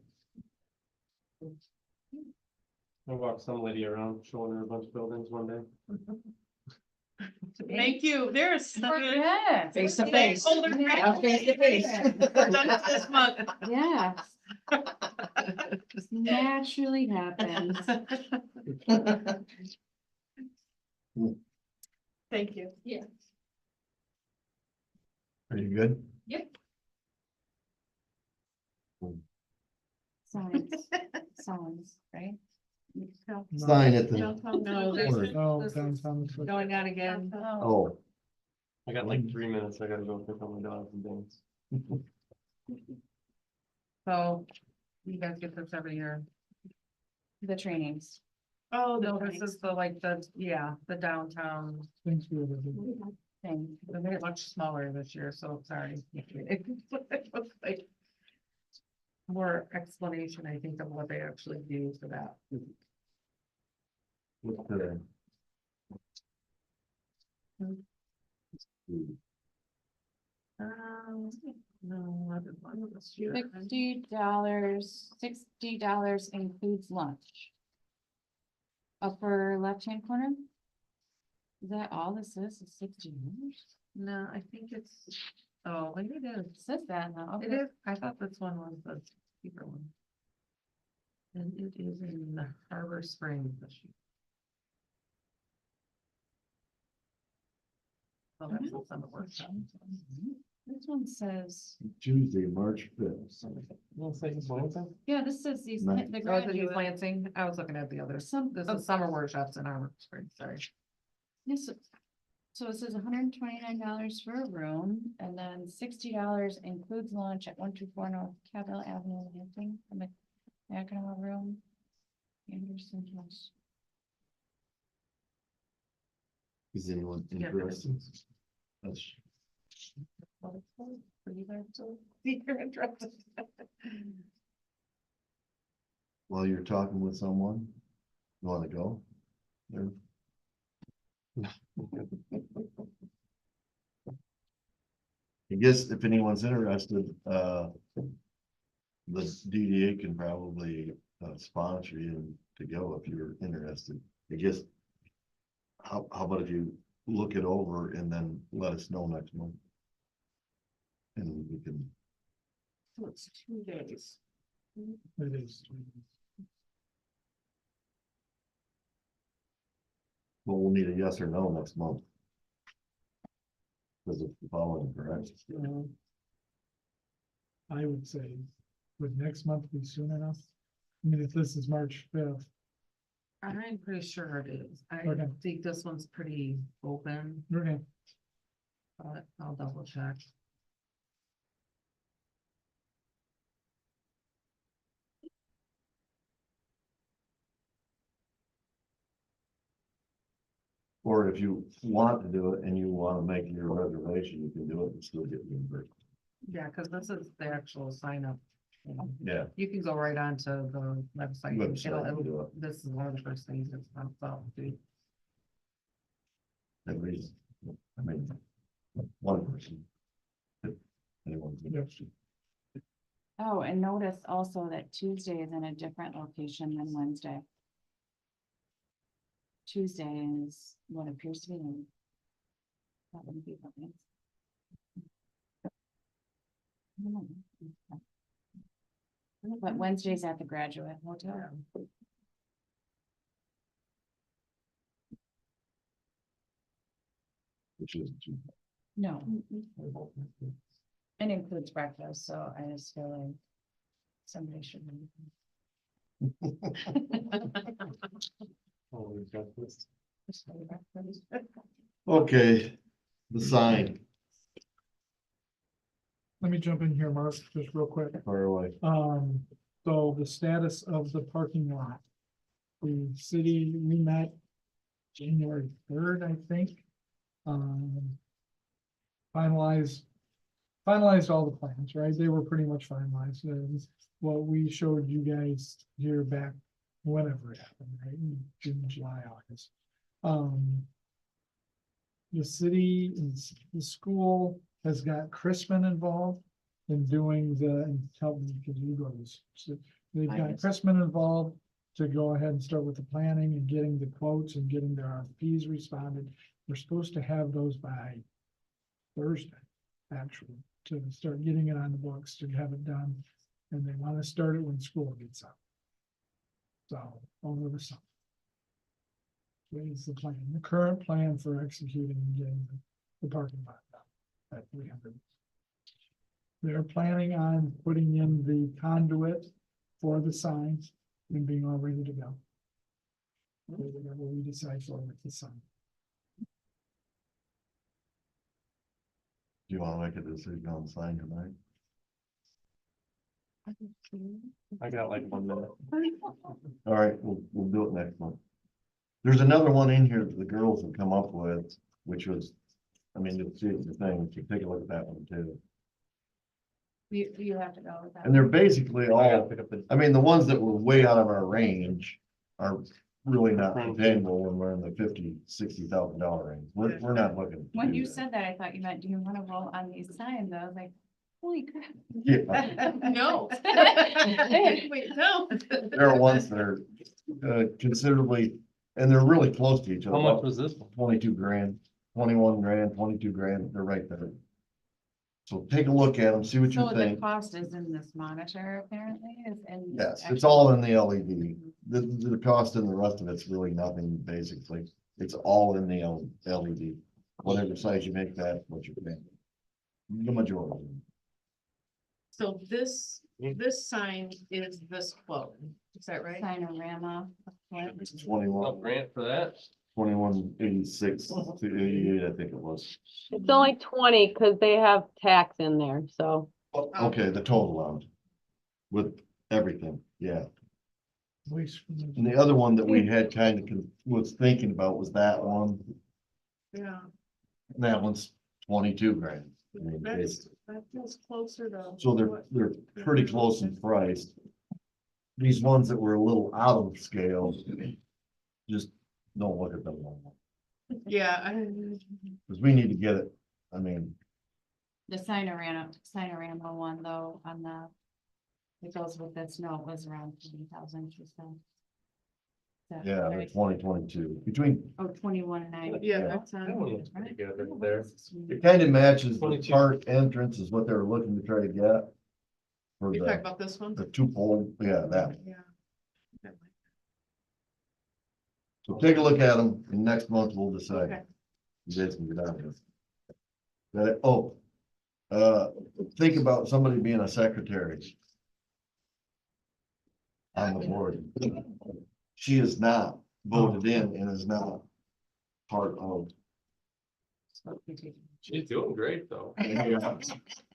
I walked some lady around showing her a bunch of buildings one day. Thank you. There's Yeah. Face to face. Yeah, face to face. this month. Yeah. Just naturally happens. Thank you. Yeah. Are you good? Signs, right? Sign at the No, corner. Oh, This is downtown. Going on again. Oh, I got like 3 minutes. I gotta go pick up my dogs and things. So you guys get this every year. The trainings. Oh, No, no, this is the downtown. Things we were doing. Thing. They made it much smaller this year, so sorry. It looks like more explanation, I think, of what they actually do for that. what's the? No, I didn't want this year. $60 includes lunch. Upper left-hand corner? Is that all this is $60? No, I think it's, oh, maybe it is. It says that now. It Okay. is, I thought this one was the cheaper one. And it is in the Harbor Springs this year. Oh, that's also on the workshop. This one says, Tuesday, March 5th. We'll say it's Wednesday. yeah, this says these, Nice. the Oh, is it East graduate. Lansing? I was looking at the other. Some, This is summer workshops in Harbor Springs, sorry. yes, so it says $129 for a room, and then $60 includes lunch at 124 North Capitol Avenue, Lansing, from the Mackinac Room. Anderson House. Is anyone Yeah. interested? That's, What it's for you guys to see if you're interested. while you're talking with someone, you wanna go? There. I guess if anyone's interested, the DDA can probably sponsor you to go if you're interested. I guess. How about if you look it over and then let us know next month? And we can, So it's 2 days. It is. well, we'll need a yes or no next month. Because it's the following, correct? I would say, would next month be soon enough? I mean, if this is March 5th, I'm pretty sure it is. I Okay. think this one's pretty open, okay, but I'll double check. Or if you want to do it and you wanna make your reservation, you can do it and still get reimbursed. Yeah, cause this is the actual sign up. Yeah. You can go right onto the website. and Website and do it. This is one of the first things that's popped up. At least, I mean, one person. If anyone's interested. Oh, and notice also that Tuesday is in a different location than Wednesday. Tuesday is what appears to be. That wouldn't be something. But Wednesday's at the Graduate Hotel. Which is too. No, it includes breakfast, so I just feel like somebody should. Oh, we've got this. Okay, the sign, Let me jump in here, Mark, just real quick. far away. So the status of the parking lot. The city, we met January 3rd, I think. Finalized all the plans, right? They were pretty much finalized. And what we showed you guys here back whenever it happened, right? In June, July, August. The city and the school has got Chrisman involved in doing and tell me because you go this. So they've got Chrisman involved to go ahead and start with the planning and getting the quotes and getting their RFPs responded. We're supposed to have those by Thursday, actually, to start getting it on the books, to have it done. And they want to start it when school gets out. So over the summer. What is the plan? The current plan for executing and getting the parking lot done at 300. They're planning on putting in the conduit for the signs and being all ready to go. Whatever we decide for with the sign. Do you wanna make a decision on the sign tonight? I got like 1 minute. All right, we'll do it next month. There's another one in here that the girls have come up with, which was, I mean, it's the thing, so take a look at that one too. You have to go with that. And they're basically I gotta all, pick up the. I mean, the ones that were way out of our range are really not attainable when we're in the $50,000-$60,000 range. We're not looking. to When do you that. said that, I thought you meant, do you want to vote on these signs? I was like, holy crap. Yeah, No. Wait, no. there are ones that are considerably, and they're really close to each other. How much was this one? 22 grand, 21 grand, 22 grand, they're right there. So take a look at them, see what you So the think. cost is in this monitor apparently is in. Yes, it's all in the LED. The cost and the rest of it's really nothing, basically. It's all in the LED. Whatever size you make that, what you're paying. The majority. So this sign is this quote, is that right? Signorama. It's Oh, 21, grant for that? 2186 to 88, I think it was. It's only 20 because they have tax in there, so. Okay, the total amount. With everything, yeah. At least from the- And the other one that we had kind of was thinking about was that one. Yeah, And that one's 22 grand. I mean, that feels closer to. so they're pretty close in price. These ones that were a little out of scale, just don't look at them anymore. Yeah, Because we need to get it. I mean, The Signorama one though, on the, it goes with this note was around 20,000, she said. Is that yeah, they're right? 2022 between, Oh, 21,900. yeah, Yeah. that's That one looks pretty good right there. it kind of matches the 22. park entrance is what they were looking to try to get. For you talking the, about this one? the two pole, yeah, that. one. Yeah. So take a look at them and next month we'll Okay. decide. You guys can get on this. Think about somebody being a secretary. On the board. She is not voted in and is not part of. She's doing great though.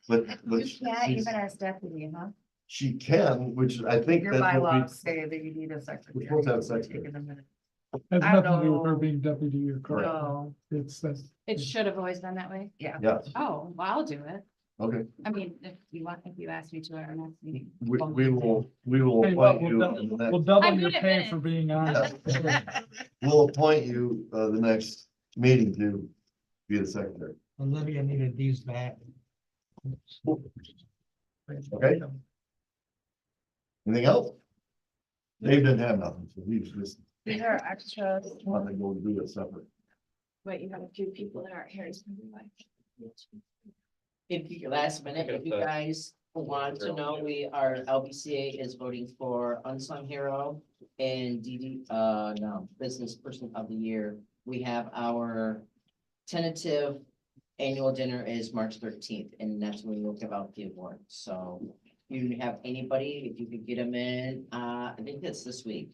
But You can't she's- even as deputy, huh? she can, which I think Your that's what bylaws say that you need a secretary. We're supposed to have a secretary. Take it a minute. Has I don't nothing to do with her know. being deputy or clerk. No, It's that. It should have always been that way. yeah. Yes, Oh, well, I'll do it. okay. I mean, if you ask me to at our next meeting. We will Hey, well, appoint you. in the We'll next- double I'm your good at pay for minutes. being on. We'll appoint you, the next meeting to be the secretary. Olivia needed these back. Okay. Anything else? Dave didn't have nothing, so he was just These are extras. wanting to go do it separate. Wait, you have a few people that aren't here. so maybe like- If you, last minute, if you guys want to know, our LBCA is voting for Unsung Hero and no, Business Person of the Year. We have our tentative annual dinner is March 13th, and that's when we'll give out the award. So you have anybody, if you could get them in, I think it's this week.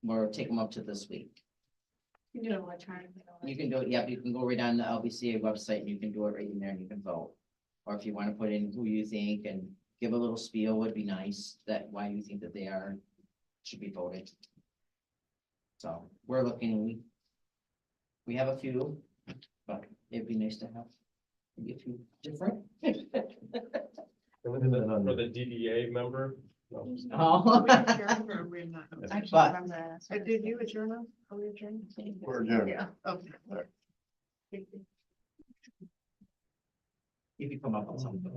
Or take them up to this week. You can do it electronically. You can do it, yep, you can go right on the LBCA website and you can do it right in there and you can vote. Or if you want to put in who you think and give a little spiel would be nice, that why you think that they should be voted. So we're looking, we have a few, but it'd be nice to have maybe a few different. For the DDA member. No. Oh. I can't But- remember. Did you adjourn? Are we adjourned? We're adjourned. Yeah, okay. If you come up with something.